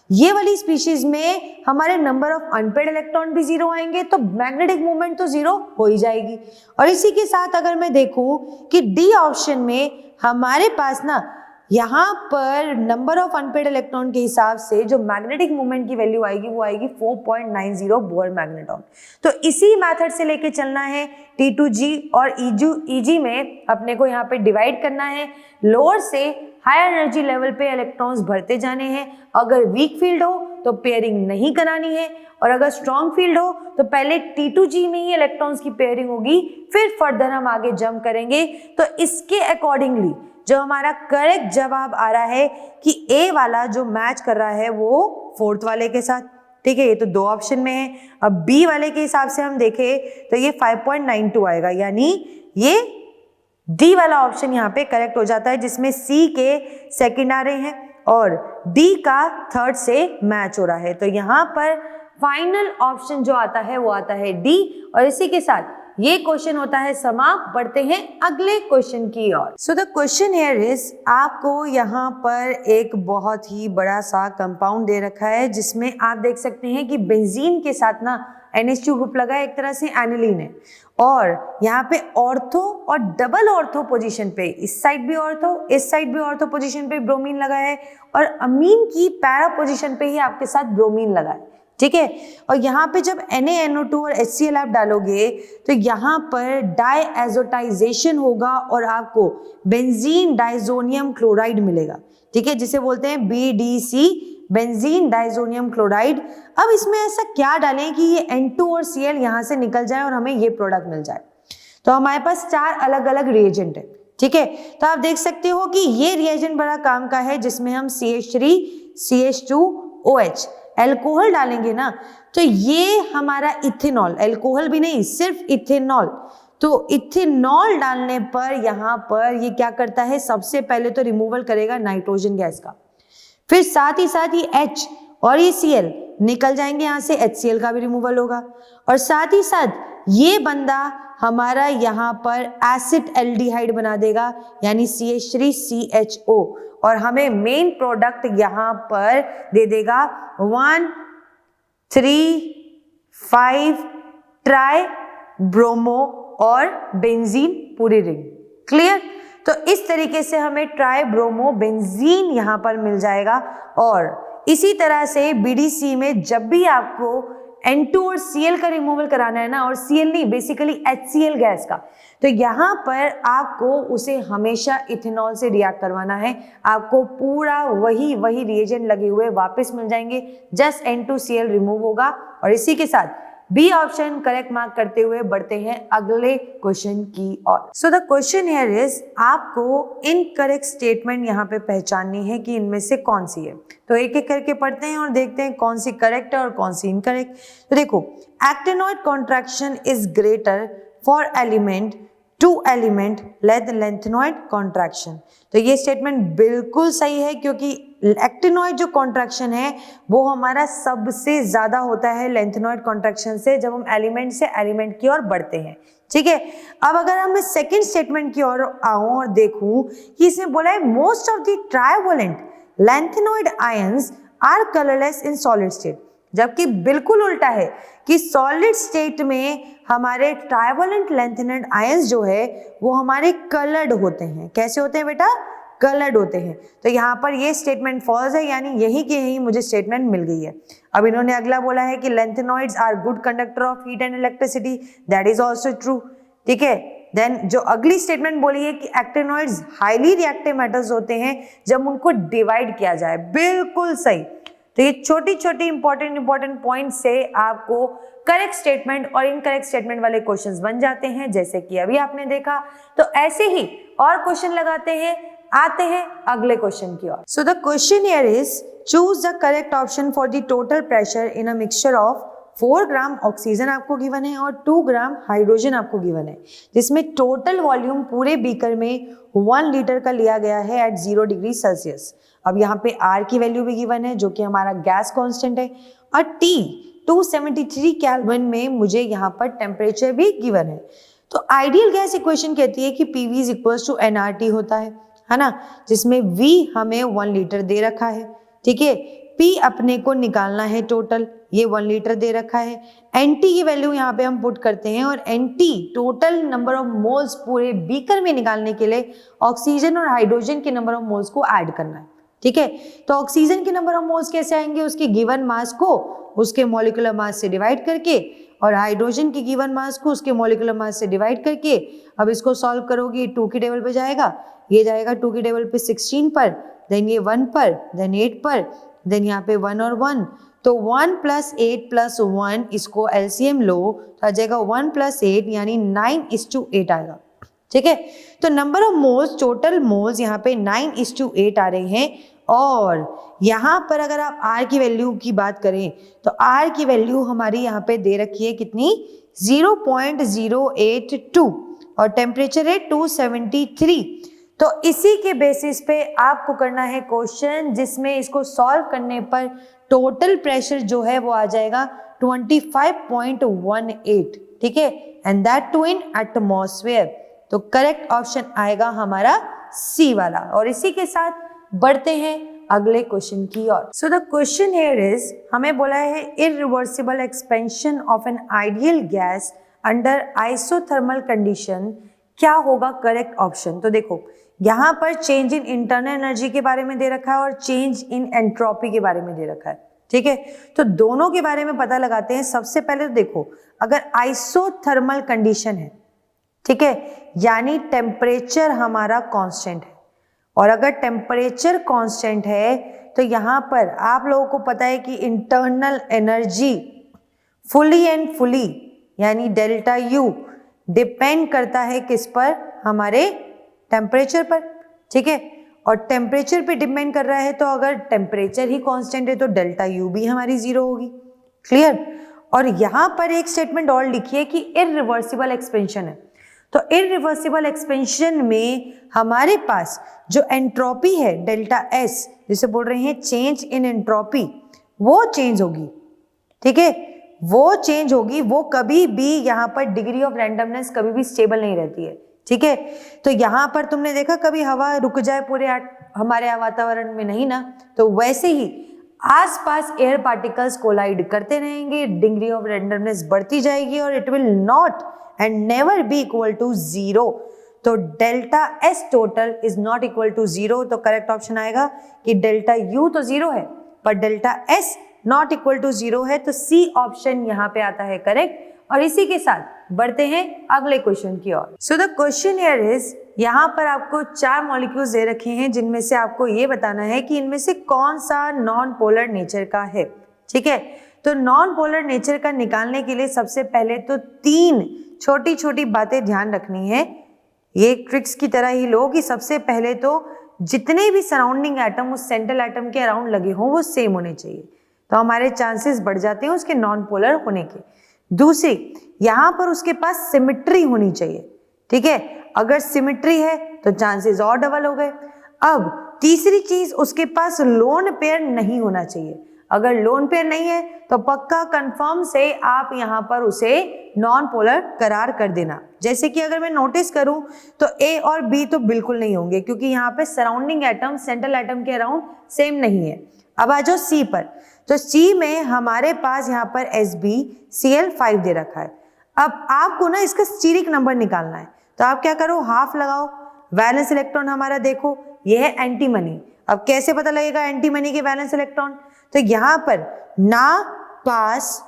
ये वाली स्पीशीज में हमारे नंबर ऑफ अनपेयर्ड इलेक्ट्रॉन भी 0 आएंगे, तो मैग्नेटिक मोमेंट तो 0 हो ही जाएगी। और इसी के साथ अगर मैं देखूं कि डी ऑप्शन में हमारे पास ना यहाँ पर नंबर ऑफ अनपेयर्ड इलेक्ट्रॉन के हिसाब से जो मैग्नेटिक मोमेंट की वैल्यू आएगी वो आएगी 4.90 बोहर मैग्नेटॉन। तो इसी मेथड से लेके चलना है। T2G और EG में अपने को यहाँ पे डिवाइड करना है, लोअर से हायर एनर्जी लेवल पे इलेक्ट्रॉन्स भरते जाने हैं। अगर वीक फील्ड हो तो पेयरिंग नहीं करानी है, और अगर स्ट्रॉन्ग फील्ड हो तो पहले T2G में ही इलेक्ट्रॉन्स की पेयरिंग होगी, फिर फर्दर हम आगे जंप करेंगे। तो इसके अकॉर्डिंगली जो हमारा करेक्ट जवाब आ रहा है कि ए वाला जो मैच कर रहा है वो फोर्थ वाले के साथ, ठीक है। ये तो 2 ऑप्शन में है। अब बी वाले के हिसाब से हम देखें तो ये 5.92 आएगा, यानी ये डी वाला ऑप्शन यहाँ पे करेक्ट हो जाता है, जिसमें सी के सेकंड आ रहे हैं और डी का थर्ड से मैच हो रहा है। तो यहाँ पर फाइनल ऑप्शन जो आता है वो आता है डी। और इसी के साथ ये क्वेश्चन होता है समाप्त। बढ़ते हैं अगले क्वेश्चन की ओर। So the question here is, आपको यहाँ पर एक बहुत ही बड़ा सा कंपाउंड दे रखा है, जिसमें आप देख सकते हैं कि बेंजीन के साथ ना NH2 ग्रुप लगा है, एक तरह से एनिलीन है, और यहाँ पे ऑर्थो और डबल ऑर्थो पोजीशन पे, इस साइड भी ऑर्थो इस साइड भी ऑर्थो पोजीशन पे ब्रोमीन लगा है, और अमीन की पैरा पोजीशन पे ही आपके साथ ब्रोमीन लगा है, ठीक है। और यहाँ पे जब NaNO2 और HCl आप डालोगे तो यहाँ पर डायएजोटाइजेशन होगा और आपको बेंजीन डाइजोनियम क्लोराइड मिलेगा, ठीक है, जिसे बोलते हैं BDC, बेंजीन डाइजोनियम क्लोराइड। अब इसमें ऐसा क्या डालें कि ये N2 और Cl यहाँ से निकल जाए और हमें ये प्रोडक्ट मिल जाए। तो हमारे पास 4 अलग अलग रिएजेंट है, ठीक है। तो आप देख सकते हो कि ये रिएजेंट बड़ा काम का है, जिसमें हम CH3 CH2OH एल्कोहल डालेंगे ना, तो ये हमारा इथेनॉल, एल्कोहल भी नहीं सिर्फ इथेनॉल। तो इथेनॉल डालने पर यहाँ पर ये क्या करता है, सबसे पहले तो रिमूवल करेगा नाइट्रोजन गैस का, फिर साथ ही साथ ये H और ये Cl निकल जाएंगे यहाँ से, HCl का भी रिमूवल होगा, और साथ ही साथ ये बंदा हमारा यहाँ पर एसिड एल्डिहाइड बना देगा, यानी CH3CHO, और हमें मेन प्रोडक्ट यहाँ पर दे देगा 1,3,5 ट्राई ब्रोमो और बेंजीन पूरी रिंग। क्लियर? तो इस तरीके से हमें ट्राई ब्रोमो बेंजीन यहाँ पर मिल जाएगा। और इसी तरह से BDC में जब भी आपको N2 और Cl का रिमूवल कराना है ना, और Cl नहीं बेसिकली HCl गैस का, तो यहाँ पर आपको उसे हमेशा इथेनॉल से रिएक्ट करवाना है। आपको पूरा वही रिएजेंट लगे हुए वापस मिल जाएंगे, जस्ट N2Cl रिमूव होगा। और इसी के साथ बी ऑप्शन करेक्ट मार्क करते हुए बढ़ते हैं अगले क्वेश्चन की ओर। So the question here is, आपको इनकरेक्ट स्टेटमेंट यहाँ पे पहचाननी है कि इनमें से कौन सी है। तो एक एक करके पढ़ते हैं और देखते हैं कौन सी करेक्ट है और कौन सी इनकरेक्ट। तो देखो, actinoid contraction is greater for element to element lanthanoid contraction. तो ये स्टेटमेंट बिल्कुल सही है, क्योंकि एक्टिनॉइड जो कॉन्ट्रैक्शन है वो हमारा सबसे ज्यादा होता है लेंथेनॉइड कॉन्ट्रैक्शन से, जब हम एलिमेंट से एलिमेंट की ओर बढ़ते हैं। ठीक है, अब अगर हम सेकंड स्टेटमेंट की ओर आऊं और देखूं कि इसमें बोला है most of the trivalent lanthanoid ions are colourless in solid state, जबकि बिल्कुल उल्टा है कि सॉलिड स्टेट में हमारे ट्राइवोलेंट लैंथेनॉइड आयंस जो है वो हमारे कलर्ड होते हैं। कैसे होते हैं बेटा? कलर्ड होते हैं। तो यहाँ पर ये स्टेटमेंट फॉल्स है, यानी यही की यही मुझे स्टेटमेंट मिल गई है। अब इन्होंने अगला बोला है कि lanthanoids are good conductor of heat and electricity, that is also true. ठीक है, देन जो अगली स्टेटमेंट बोली है कि एक्टिनॉइड्स हाईली रिएक्टिव मेटल्स होते हैं जब उनको डिवाइड किया जाए, बिल्कुल सही। तो ये छोटी छोटी इंपॉर्टेंट पॉइंट से आपको करेक्ट स्टेटमेंट और इनकरेक्ट स्टेटमेंट वाले क्वेश्चंस बन जाते हैं, जैसे कि अभी आपने देखा। तो ऐसे ही और क्वेश्चन लगाते हैं, आते हैं अगले क्वेश्चन की ओर। So the question here is choose the correct option for the total pressure in a mixture of 4 gram oxygen आपको गिवन है और 2 ग्राम हाइड्रोजन आपको गिवन है, जिसमें टोटल वॉल्यूम पूरे बीकर में 1 लीटर का लिया गया है एट 0 डिग्री सेल्सियस। अब यहाँ पे R की वैल्यू भी गिवन है जो कि हमारा गैस कांस्टेंट है, और T 273 केल्विन में मुझे यहाँ पर टेम्परेचर भी गिवन है। तो आइडियल गैस इक्वेशन कहती है कि PV is equals to nRT होता है ना, जिसमें V हमें 1 लीटर दे रखा है। ठीक है, P अपने को निकालना है टोटल, ये 1 लीटर दे रखा है। NT की वैल्यू यहाँ पे हम पुट करते हैं और NT total number of moles पूरे बीकर में निकालने के लिए ऑक्सीजन और हाइड्रोजन के नंबर ऑफ मोल्स को ऐड करना है। ठीक है, तो ऑक्सीजन के नंबर ऑफ मोल्स कैसे आएंगे? उसके गिवन मास को उसके मॉलिक्यूलर मास से डिवाइड करके, और हाइड्रोजन के गिवन मास को उसके मॉलिक्यूलर मास से डिवाइड करके। अब इसको सॉल्व करोगे 2 की टेबल पे जाएगा, ये जाएगा 2 की टेबल पे 16 पर, देन ये 1 पर, देन 8 पर, देन यहाँ पे 1 और 1, तो 1 + 8 + 1 इसको एलसीएम लो तो आ जाएगा 1 + 8 यानी 9:8 आएगा। ठीक है, तो number of moles, total moles यहाँ पे 9:8 आ रहे हैं। और यहाँ पर अगर आप R की वैल्यू की बात करें तो R की वैल्यू हमारी यहाँ पे दे रखी है कितनी? 0.082 और टेम्परेचर है 273। तो इसी के बेसिस पे आपको करना है क्वेश्चन, जिसमें इसको सॉल्व करने पर टोटल प्रेशर जो है वो आ जाएगा 25.18। ठीक है, and that too in atmosphere. तो करेक्ट ऑप्शन आएगा हमारा सी वाला। और इसी के साथ बढ़ते हैं अगले क्वेश्चन की ओर। So the question here is, हमें बोला है irreversible expansion of an ideal gas under isothermal condition, क्या होगा करेक्ट ऑप्शन? तो देखो यहाँ पर चेंज इन इंटरनल एनर्जी के बारे में दे रखा है और चेंज इन एंट्रोपी के बारे में दे रखा है। ठीक है, तो दोनों के बारे में पता लगाते हैं। सबसे पहले तो देखो, अगर आइसोथर्मल कंडीशन है, ठीक है, यानी टेम्परेचर हमारा कांस्टेंट है, और अगर टेम्परेचर कांस्टेंट है तो यहाँ पर आप लोगों को पता है कि internal energy fully and fully यानी डेल्टा U डिपेंड करता है किस पर? हमारे टेम्परेचर पर। ठीक है, और टेम्परेचर पे डिपेंड कर रहा है, तो अगर टेम्परेचर ही कांस्टेंट है तो डेल्टा U भी हमारी 0 होगी। क्लियर? और यहाँ पर एक स्टेटमेंट और लिखी है कि इरिवर्सिबल एक्सपेंशन है। तो इरिवर्सिबल एक्सपेंशन में हमारे पास जो एंट्रोपी है डेल्टा S, जिसे बोल रहे हैं चेंज इन एंट्रोपी, वो चेंज होगी। ठीक है, वो चेंज होगी, वो कभी भी यहाँ पर डिग्री ऑफ रैंडमनेस कभी भी स्टेबल नहीं रहती है। ठीक है, तो यहाँ पर तुमने देखा कभी हवा रुक जाए पूरे हमारे वातावरण में? नहीं ना। तो वैसे ही आसपास एयर पार्टिकल्स कोलाइड करते रहेंगे, डिग्री ऑफ रैंडमनेस बढ़ती जाएगी और it will not and never be equal to 0। तो delta S total is not equal to 0। तो करेक्ट ऑप्शन आएगा कि डेल्टा U तो 0 है पर delta S not equal to 0 है। तो C ऑप्शन यहाँ पे आता है करेक्ट। और इसी के साथ बढ़ते हैं अगले क्वेश्चन की ओर। So the question here is, यहाँ पर आपको 4 मॉलिक्यूल्स दे रखे हैं, जिनमें से आपको ये बताना है कि इनमें से कौन सा नॉन पोलर नेचर का है। ठीक है, तो नॉन पोलर नेचर का निकालने के लिए सबसे पहले तो 3 छोटी छोटी बातें ध्यान रखनी है। ये ट्रिक्स की तरह ही लो कि सबसे पहले तो जितने भी सराउंडिंग एटम उस सेंट्रल एटम के अराउंड लगे हों वो सेम होने चाहिए, तो हमारे चांसेस बढ़ जाते हैं उसके नॉन पोलर होने के। दूसरी, यहाँ पर उसके पास सिमेट्री होनी चाहिए। ठीक है, अगर सिमेट्री है तो चांसेस और डबल हो गए। अब तीसरी चीज, उसके पास लोन पेयर नहीं होना चाहिए। अगर लोन पेयर नहीं है तो पक्का कंफर्म से आप यहाँ पर उसे नॉन पोलर करार कर देना। जैसे कि अगर मैं नोटिस करूं तो ए और बी तो बिल्कुल नहीं होंगे, क्योंकि यहाँ पे सराउंडिंग एटम सेंट्रल एटम के अराउंड सेम नहीं है। अब आ जाओ सी पर, तो सी में हमारे पास यहाँ पर SbCl5 दे रखा है। अब आपको ना इसका स्टीरिक नंबर निकालना है, तो आप क्या करो, हाफ लगाओ। वैलेंस इलेक्ट्रॉन हमारा देखो ये है एंटीमनी। अब कैसे पता लगेगा एंटीमनी के वैलेंस इलेक्ट्रॉन, तो यहाँ पर ना पास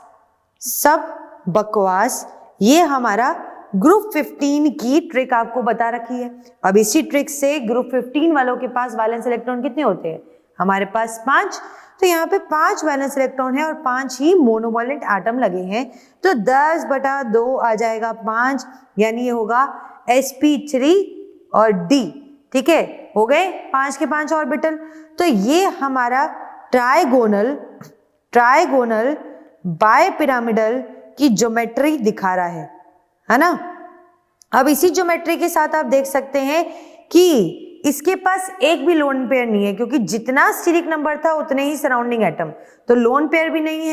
सब बकवास, ये हमारा ग्रुप 15 की ट्रिक आपको बता रखी है। अब इसी ट्रिक से ग्रुप 15 वालों के पास वैलेंस इलेक्ट्रॉन कितने होते हैं, हमारे पास 5। तो यहाँ पे 5 वैलेंस इलेक्ट्रॉन है और 5 ही मोनोवैलेंट एटम लगे हैं, तो 10/2 आ जाएगा 5, यानी ये होगा sp3 और d। ठीक है, हो गए 5 के 5 ऑर्बिटल। तो ये हमारा ट्राइगोनल बायपिरामिडल की ज्योमेट्री दिखा रहा है ना। अब इसी ज्योमेट्री के साथ आप देख सकते हैं कि इसके पास एक भी लोन पेयर नहीं है, क्योंकि जितना स्टीरिक नंबर था उतने ही सराउंडिंग एटम, तो लोन पेयर भी नहीं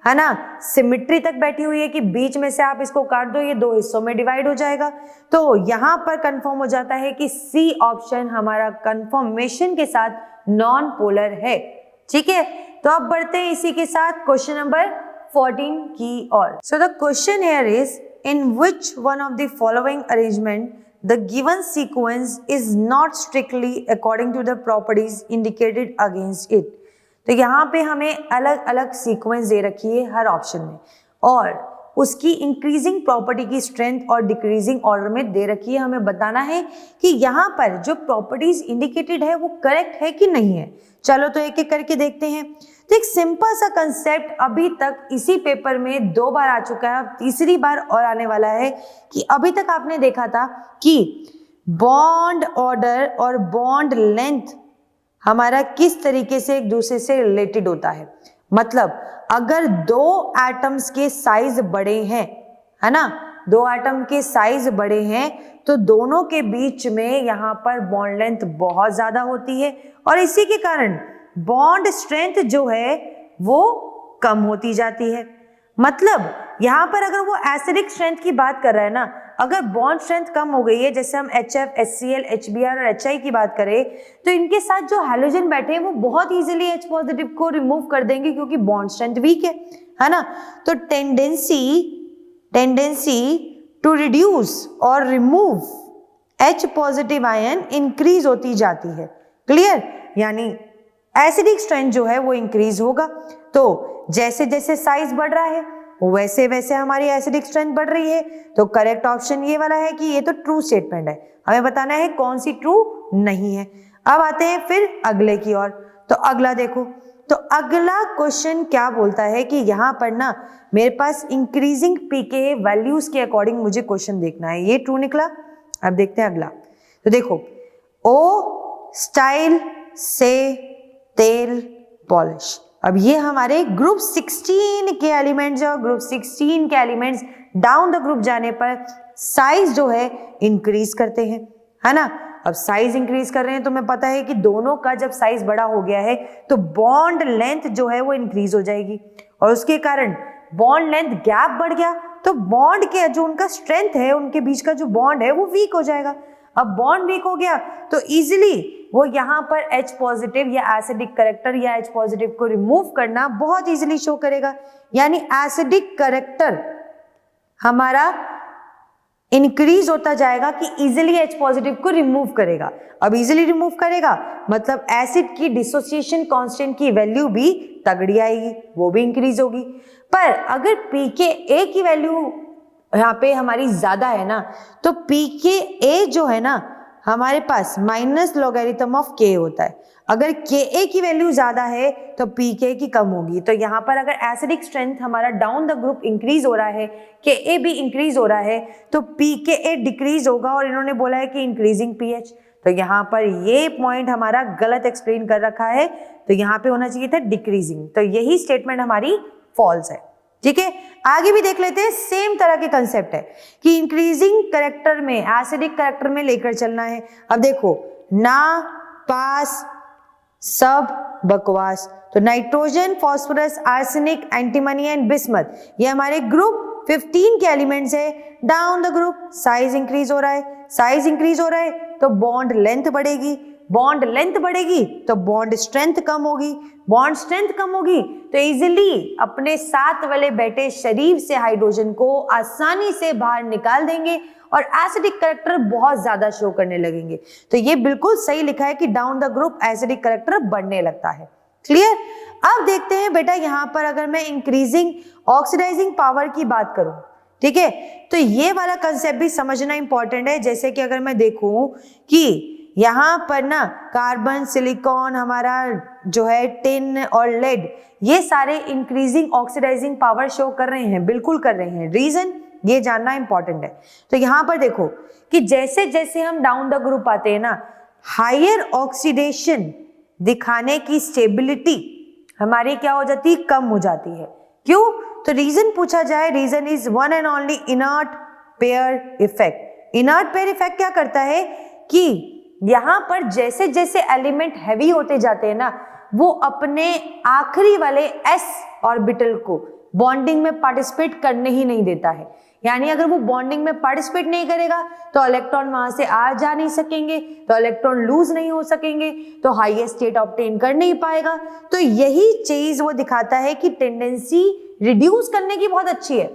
है ना। सिमिट्री तक बैठी हुई है कि बीच में से आप इसको काट दो, ये 2 हिस्सों में डिवाइड हो जाएगा। तो यहां पर कंफर्म हो जाता है कि सी ऑप्शन हमारा कंफर्मेशन के साथ नॉन पोलर है। ठीक है, तो अब बढ़ते हैं इसी के साथ क्वेश्चन नंबर 14 की ओर। So the question here is, in which one of the following arrangement the given sequence is not strictly according to the properties indicated against it। तो यहाँ पे हमें अलग अलग सीक्वेंस दे रखी है हर ऑप्शन में, और उसकी इंक्रीजिंग प्रॉपर्टी की स्ट्रेंथ और डिक्रीजिंग ऑर्डर में दे रखी है। हमें बताना है कि यहाँ पर जो प्रॉपर्टीज इंडिकेटेड है वो करेक्ट है कि नहीं है। चलो तो एक एक करके देखते हैं। तो एक सिंपल सा कंसेप्ट अभी तक इसी पेपर में 2 बार आ चुका है, अब तीसरी बार और आने वाला है, कि अभी तक आपने देखा था कि बॉन्ड ऑर्डर और बॉन्ड लेंथ हमारा किस तरीके से एक दूसरे से रिलेटेड होता है। मतलब अगर 2 एटम्स के साइज बड़े हैं, है ना, 2 एटम के साइज बड़े हैं, तो दोनों के बीच में यहाँ पर बॉन्ड लेंथ बहुत ज्यादा होती है, और इसी के कारण बॉन्ड स्ट्रेंथ जो है वो कम होती जाती है। मतलब यहाँ पर अगर वो एसिडिक स्ट्रेंथ की बात कर रहा है ना, अगर बॉन्ड स्ट्रेंथ कम हो गई है, जैसे हम HF, HCl, HBr और HI की बात करें, तो इनके साथ जो हैलोजन बैठे हैं वो बहुत इजीली H पॉजिटिव को रिमूव कर देंगे, क्योंकि बॉन्ड स्ट्रेंथ वीक है ना। तो टेंडेंसी टू रिड्यूस और remove H positive ion increase होती जाती है। क्लियर, यानी एसिडिक स्ट्रेंथ जो है वो इंक्रीज होगा। तो जैसे जैसे साइज बढ़ रहा है वैसे वैसे हमारी एसिडिक स्ट्रेंथ बढ़ रही है। तो करेक्ट ऑप्शन ये वाला है कि ये तो ट्रू स्टेटमेंट है। हमें बताना है कौन सी ट्रू नहीं है। अब आते हैं फिर अगले की ओर। तो अगला देखो, तो अगला क्वेश्चन क्या बोलता है कि यहाँ पर ना मेरे पास इंक्रीजिंग पीके वैल्यूज के अकॉर्डिंग मुझे क्वेश्चन देखना है। ये ट्रू निकला। अब देखते हैं अगला। तो देखो, ओ स्टाइल से तेल पॉलिश। अब ये हमारे ग्रुप 16 के एलिमेंट्स और ग्रुप 16 के एलिमेंट्स डाउन द ग्रुप जाने पर साइज जो है इंक्रीज करते हैं, है ना। अब साइज इंक्रीज कर रहे हैं तो हमें पता है कि दोनों का जब साइज बड़ा हो गया है तो बॉन्ड लेंथ जो है वो इंक्रीज हो जाएगी, और उसके कारण बॉन्ड लेंथ गैप बढ़ गया तो बॉन्ड के जो उनका स्ट्रेंथ है, उनके बीच का जो बॉन्ड है वो वीक हो जाएगा। अब बॉन्ड वीक हो गया तो इजीली वो यहाँ पर H पॉजिटिव या एसिडिक करेक्टर या H पॉजिटिव को रिमूव करना बहुत इजीली शो करेगा। यानी एसिडिक करेक्टर हमारा इंक्रीज होता जाएगा कि इजीली H पॉजिटिव को रिमूव करेगा। अब इजीली रिमूव करेगा मतलब एसिड की डिसोसिएशन कांस्टेंट की वैल्यू भी तगड़ी आएगी, वो भी इंक्रीज होगी। पर अगर pKa की वैल्यू यहाँ पे हमारी ज्यादा है ना, तो pKa जो है ना हमारे पास माइनस लॉगरिथम ऑफ K होता है। अगर Ka की वैल्यू ज्यादा है तो Pk की कम होगी। तो यहाँ पर अगर एसिडिक स्ट्रेंथ हमारा डाउन द ग्रुप इंक्रीज हो रहा है, Ka भी इंक्रीज हो रहा है, तो Pka डिक्रीज होगा, और इन्होंने बोला है कि इंक्रीजिंग pH। तो यहाँ पर ये पॉइंट हमारा गलत एक्सप्लेन कर रखा है, तो यहाँ पे होना चाहिए था डिक्रीजिंग। तो यही स्टेटमेंट हमारी फॉल्स है। ठीक है, आगे भी देख लेते हैं। सेम तरह के कंसेप्ट है कि इंक्रीजिंग करेक्टर में एसिडिक करेक्टर में लेकर चलना है। अब देखो, ना पास सब बकवास। तो nitrogen, phosphorus, arsenic, antimony and bismuth, ये हमारे ग्रुप 15 के एलिमेंट्स है। Down the group size increase हो रहा है, साइज इंक्रीज हो रहा है तो बॉन्ड लेंथ बढ़ेगी, बॉन्ड लेंथ बढ़ेगी तो बॉन्ड स्ट्रेंथ कम होगी, बॉन्ड स्ट्रेंथ कम होगी तो इजीली अपने साथ वाले बैठे शरीर से हाइड्रोजन को आसानी से बाहर निकाल देंगे और एसिडिक करैक्टर बहुत ज्यादा शो करने लगेंगे। तो ये बिल्कुल सही लिखा है कि down the group acidic character बढ़ने लगता है। क्लियर? अब देखते हैं बेटा यहाँ पर अगर मैं इंक्रीजिंग ऑक्सीडाइजिंग पावर की बात करूं, ठीक है, तो ये वाला कंसेप्ट भी समझना इंपॉर्टेंट है। जैसे कि अगर मैं देखूं कि यहाँ पर ना कार्बन, सिलिकॉन, हमारा जो है टिन और लेड, ये सारे इंक्रीजिंग ऑक्सीडाइजिंग पावर शो कर रहे हैं, बिल्कुल कर रहे हैं। रीजन ये जानना इंपॉर्टेंट है। तो यहाँ पर देखो कि जैसे जैसे हम डाउन द ग्रुप आते हैं ना, हायर ऑक्सीडेशन दिखाने की स्टेबिलिटी हमारी क्या हो जाती है, कम हो जाती है। क्यों? तो रीजन पूछा जाए, reason is one and only inert pair effect. Inert pair effect क्या करता है कि यहाँ पर जैसे जैसे एलिमेंट हैवी होते जाते हैं ना, वो अपने आखिरी वाले s ऑर्बिटल को बॉन्डिंग में पार्टिसिपेट करने ही नहीं देता है। यानी अगर वो बॉन्डिंग में पार्टिसिपेट नहीं करेगा तो इलेक्ट्रॉन वहां से आ जा नहीं सकेंगे, तो इलेक्ट्रॉन लूज नहीं हो सकेंगे, तो हाईएस्ट स्टेट ऑब्टेन कर नहीं पाएगा। तो यही चीज वो दिखाता है कि टेंडेंसी रिड्यूस करने की बहुत अच्छी है,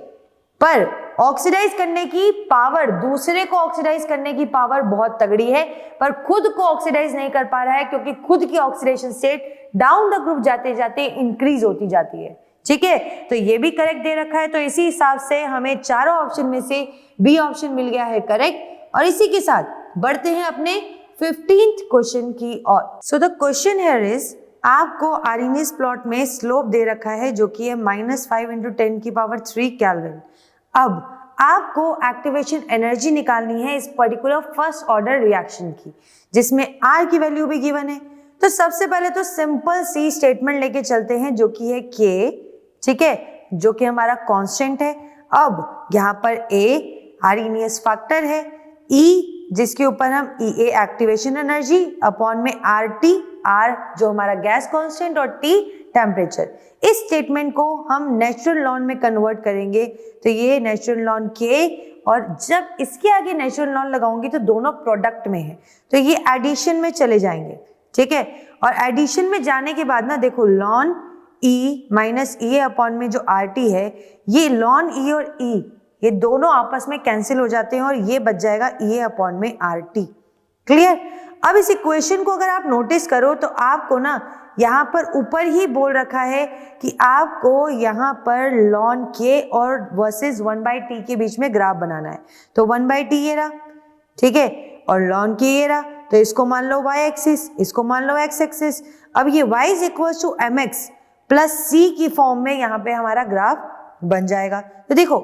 पर ऑक्सीडाइज करने की पावर, दूसरे को ऑक्सीडाइज करने की पावर बहुत तगड़ी है, पर खुद को ऑक्सीडाइज नहीं कर पा रहा है क्योंकि खुद की oxidation state down the group जाते जाते इंक्रीज होती जाती है। ठीक है, तो ये भी करेक्ट दे रखा है। तो इसी हिसाब से हमें चारों ऑप्शन में से बी ऑप्शन मिल गया है करेक्ट। और इसी के साथ बढ़ते हैं अपने 15th क्वेश्चन की ओर। So the question here is, आपको आर्रहीनियस प्लॉट में स्लोप दे रखा है जो कि है -5 × 10⁻³ केल्विन। अब आपको एक्टिवेशन एनर्जी निकालनी है इस पर्टिकुलर फर्स्ट ऑर्डर रिएक्शन की, जिसमें R की वैल्यू भी गिवन है। तो सबसे पहले तो सिंपल सी स्टेटमेंट लेके चलते हैं जो कि है K, ठीक है, जो कि हमारा कांस्टेंट है। अब यहाँ पर A आर्रहीनियस फैक्टर है, E जिसके ऊपर हम EA एक्टिवेशन एनर्जी अपॉन में RT, R जो हमारा गैस कांस्टेंट और T टेम्परेचर। इस स्टेटमेंट को हम नेचुरल लॉन में कन्वर्ट करेंगे तो ये नेचुरल लॉन K, और जब इसके आगे नेचुरल लॉन लगाऊंगी तो दोनों प्रोडक्ट में है तो ये एडिशन में चले जाएंगे। ठीक है, और एडिशन में जाने के बाद ना देखो lawn E minus E upon में जो RT है, ये लॉन E और E ये दोनों आपस में कैंसिल हो जाते हैं और ये बच जाएगा E अपॉन में RT। क्लियर? अब इस इक्वेशन को अगर आप नोटिस करो तो आपको ना यहाँ पर ऊपर ही बोल रखा है कि आपको यहाँ पर लॉन K और वर्सेस 1/T के बीच में ग्राफ बनाना है। तो 1/T ये रहा, ठीक है, और लॉन K ये रहा, तो इसको मान लो y एक्सिस, इसको मान लो x एक्सिस। अब ये y is equal to mx plus c की फॉर्म में यहाँ पे हमारा ग्राफ बन जाएगा। तो देखो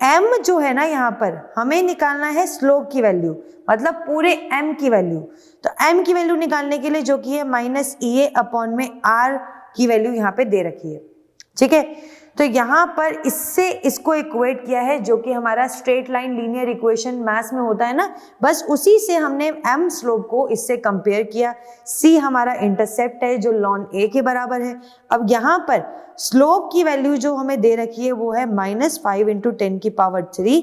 m जो है ना, यहाँ पर हमें निकालना है स्लोप की वैल्यू, मतलब पूरे m की वैल्यू। तो m की वैल्यू निकालने के लिए जो कि है -EA अपॉन में r की वैल्यू यहाँ पे दे रखी है। ठीक है, तो यहाँ पर इससे इसको इक्वेट किया है जो कि हमारा straight line linear equation maths में होता है ना, बस उसी से हमने m स्लोप को इससे कंपेयर किया। c हमारा इंटरसेप्ट है जो लॉन a के बराबर है। अब यहाँ पर स्लोप की वैल्यू जो हमें दे रखी है वो है -5 × 10⁻³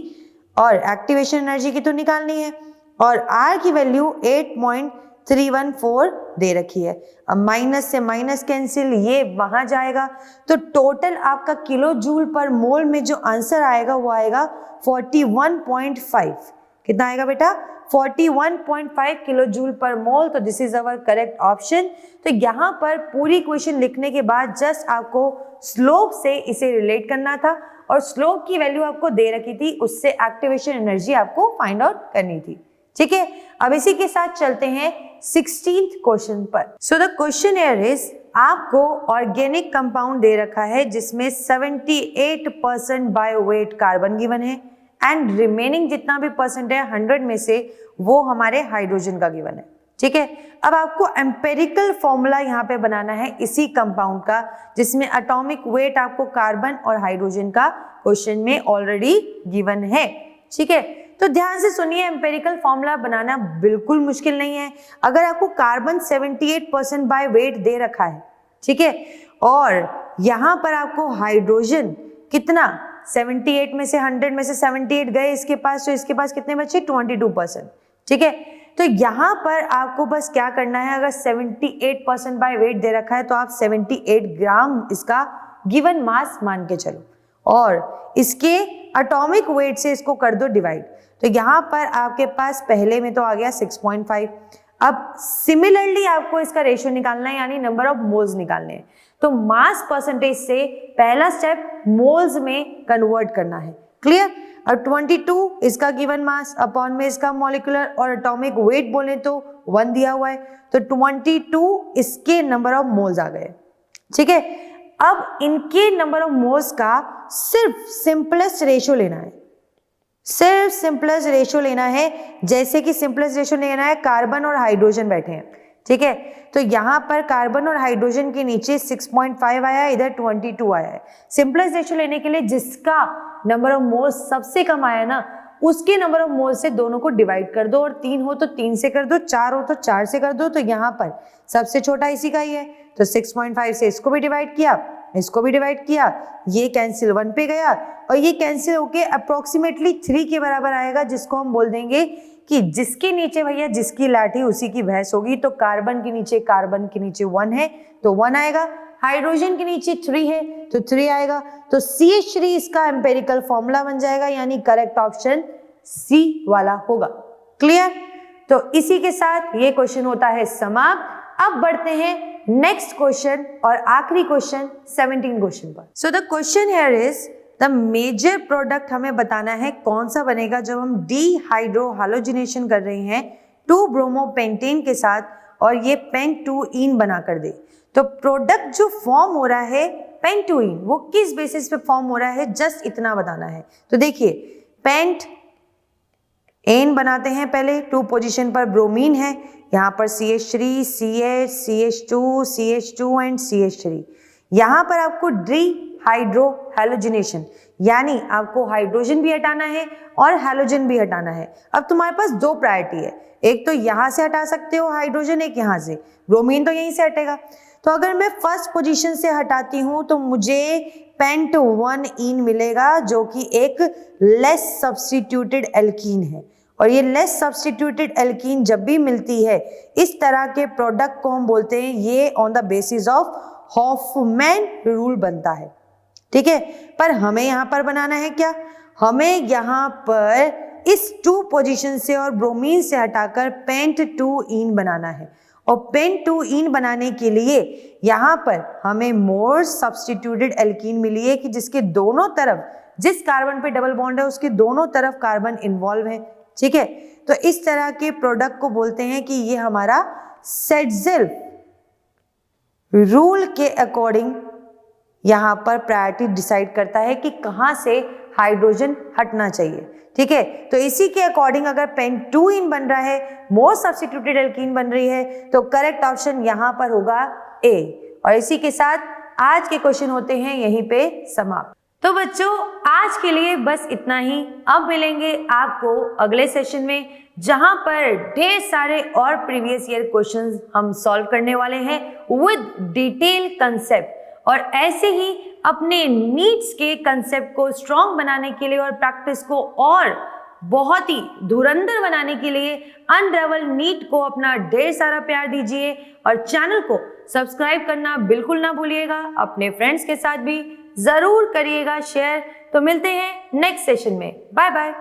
और एक्टिवेशन एनर्जी की तो निकालनी है, और r की वैल्यू 8.314 दे रखी है। अब माइनस से माइनस कैंसिल, ये वहां जाएगा, तो टोटल आपका किलो जूल पर मोल में जो आंसर आएगा वो आएगा 41.5। कितना आएगा बेटा? 41.5 किलो जूल पर मोल। तो this is our correct option. तो यहाँ पर पूरी क्वेश्चन लिखने के बाद जस्ट आपको स्लोप से इसे रिलेट करना था और स्लोप की वैल्यू आपको दे रखी थी, उससे एक्टिवेशन एनर्जी आपको फाइंड आउट करनी थी। ठीक है, अब इसी के साथ चलते हैं 16th क्वेश्चन पर। So the question here is, आपको ऑर्गेनिक कंपाउंड दे रखा है जिसमें 78% बायो वेट कार्बन गिवन है एंड रिमेनिंग जितना भी परसेंट है 100 में से वो हमारे हाइड्रोजन का गिवन है। ठीक है, अब आपको एम्पेरिकल फॉर्मूला यहाँ पे बनाना है इसी कंपाउंड का, जिसमें एटॉमिक वेट आपको कार्बन और हाइड्रोजन का क्वेश्चन में ऑलरेडी गिवन है। ठीक है, तो ध्यान से सुनिए, एम्पेरिकल फॉर्मूला बनाना बिल्कुल मुश्किल नहीं है। अगर आपको कार्बन 78% बाय वेट दे रखा है, ठीक है, और यहां पर आपको हाइड्रोजन कितना 78 में से 100 में से 78 गए इसके पास, तो इसके पास कितने बचे 22%, ठीक है। तो यहां पर आपको बस क्या करना है, अगर 78% बाय वेट दे रखा है तो आप 78 ग्राम इसका गिवन मास मान के चलो, और इसके एटॉमिक वेट से इसको कर दो डिवाइड। तो यहाँ पर आपके पास पहले में तो आ गया 6.5। अब सिमिलरली आपको इसका रेशियो निकालना है, यानी नंबर ऑफ मोल्स निकालने हैं। तो मास परसेंटेज से पहला स्टेप मोल्स में कन्वर्ट करना है। क्लियर? अब 22 इसका गिवन मास अपॉन में इसका मॉलिक्यूलर और एटॉमिक वेट बोले तो 1 दिया हुआ है, तो 22 इसके नंबर ऑफ मोल्स आ गए, ठीक है। अब इनके नंबर ऑफ मोल्स का सिर्फ सिंपलेस्ट रेशियो लेना है, सिर्फ सिंपलेस्ट रेशियो लेना है। जैसे कि सिंपलेस्ट रेशियो लेना है, कार्बन और हाइड्रोजन बैठे हैं, ठीक है। तो यहां पर कार्बन और हाइड्रोजन के नीचे 6.5 आया, इधर 22 आया है। सिंपलेस्ट रेशियो लेने के लिए जिसका नंबर ऑफ मोल्स सबसे कम आया ना, उसके नंबर ऑफ मोल्स से दोनों को डिवाइड कर दो, और 3 हो तो 3 से कर दो, 4 हो तो 4 से कर दो। तो यहाँ पर सबसे छोटा इसी का ही है, तो 6.5 से इसको भी डिवाइड किया, इसको भी डिवाइड किया, ये कैंसिल 1 पे गया, और ये कैंसिल होके अप्रोक्सीमेटली 3 के बराबर आएगा, जिसको हम बोल देंगे कि जिसके नीचे भैया जिसकी लाठी उसी की भैंस होगी। तो कार्बन के नीचे 1 है तो 1 आएगा, हाइड्रोजन के नीचे 3 है तो 3 आएगा। तो CH3 इसका एम्पेरिकल फॉर्मूला बन जाएगा, यानी करेक्ट ऑप्शन C वाला होगा। क्लियर? तो इसी के साथ ये क्वेश्चन होता है समाप्त। अब बढ़ते हैं नेक्स्ट क्वेश्चन और आखिरी क्वेश्चन 17 क्वेश्चन पर। So the question here is the major product हमें बताना है कौन सा बनेगा जब हम डीहाइड्रोहालोजिनेशन कर रहे हैं 2-ब्रोमोपेंटेन के साथ, और ये पेंट-2-ईन बना कर दे। तो प्रोडक्ट जो फॉर्म हो रहा है पेंट-2-ईन, वो किस बेसिस पे फॉर्म हो रहा है, जस्ट इतना बताना है। तो देखिए, पेंट एन बनाते हैं पहले, 2 पोजीशन पर ब्रोमीन है, यहाँ पर CH3, CH, CH2, CH2 and CH3। यहाँ पर आपको डीहाइड्रोहालोजिनेशन, यानी आपको हाइड्रोजन भी हटाना है और हैलोजन भी हटाना है। अब तुम्हारे पास 2 प्रायोरिटी है, एक तो यहाँ से हटा सकते हो हाइड्रोजन, एक यहाँ से, ब्रोमीन तो यहीं से हटेगा। तो अगर मैं फर्स्ट पोजीशन से हटाती हूँ तो मुझे पेंट-1-ईन मिलेगा, जो कि एक लेस सब्स्टिट्यूटेड एल्कीन है। और ये लेस सब्स्टिट्यूटेड एल्कीन जब भी मिलती है, इस तरह के प्रोडक्ट को हम बोलते हैं, ये on the basis of Hofmann rule बनता है, ठीक है। पर हमें यहाँ पर बनाना है क्या, हमें यहाँ पर इस 2 पोजीशन से और ब्रोमीन से हटाकर पेंट-2-ईन बनाना है। और पेंट-2-ईन बनाने के लिए यहाँ पर हमें मोर सब्स्टिट्यूटेड एल्कीन मिली है कि जिसके दोनों तरफ, जिस कार्बन पे डबल बॉन्ड है उसके दोनों तरफ कार्बन इन्वॉल्व है, ठीक है। तो इस तरह के प्रोडक्ट को बोलते हैं कि ये हमारा सेट्ज़ेल रूल के अकॉर्डिंग यहाँ पर प्रायोरिटी डिसाइड करता है कि कहाँ से हाइड्रोजन हटना चाहिए, ठीक है। तो इसी के अकॉर्डिंग अगर पेंट-2-ईन बन रहा है, मोर सब्स्टिट्यूटेड एल्कीन बन रही है, तो करेक्ट ऑप्शन यहाँ पर होगा A। और इसी के साथ आज के क्वेश्चन होते हैं यहीं पे समाप्त। तो बच्चों, आज के लिए बस इतना ही। अब मिलेंगे आपको अगले सेशन में, जहां पर ढेर सारे और प्रीवियस ईयर क्वेश्चंस हम सॉल्व करने वाले हैं विद डिटेल कंसेप्ट। और ऐसे ही अपने नीड्स के कंसेप्ट को स्ट्रॉन्ग बनाने के लिए और प्रैक्टिस को और बहुत ही धुरंधर बनाने के लिए अनरेवल नीट को अपना ढेर सारा प्यार दीजिए, और चैनल को सब्सक्राइब करना बिल्कुल ना भूलिएगा। अपने फ्रेंड्स के साथ भी जरूर करिएगा शेयर। तो मिलते हैं नेक्स्ट सेशन में। Bye bye.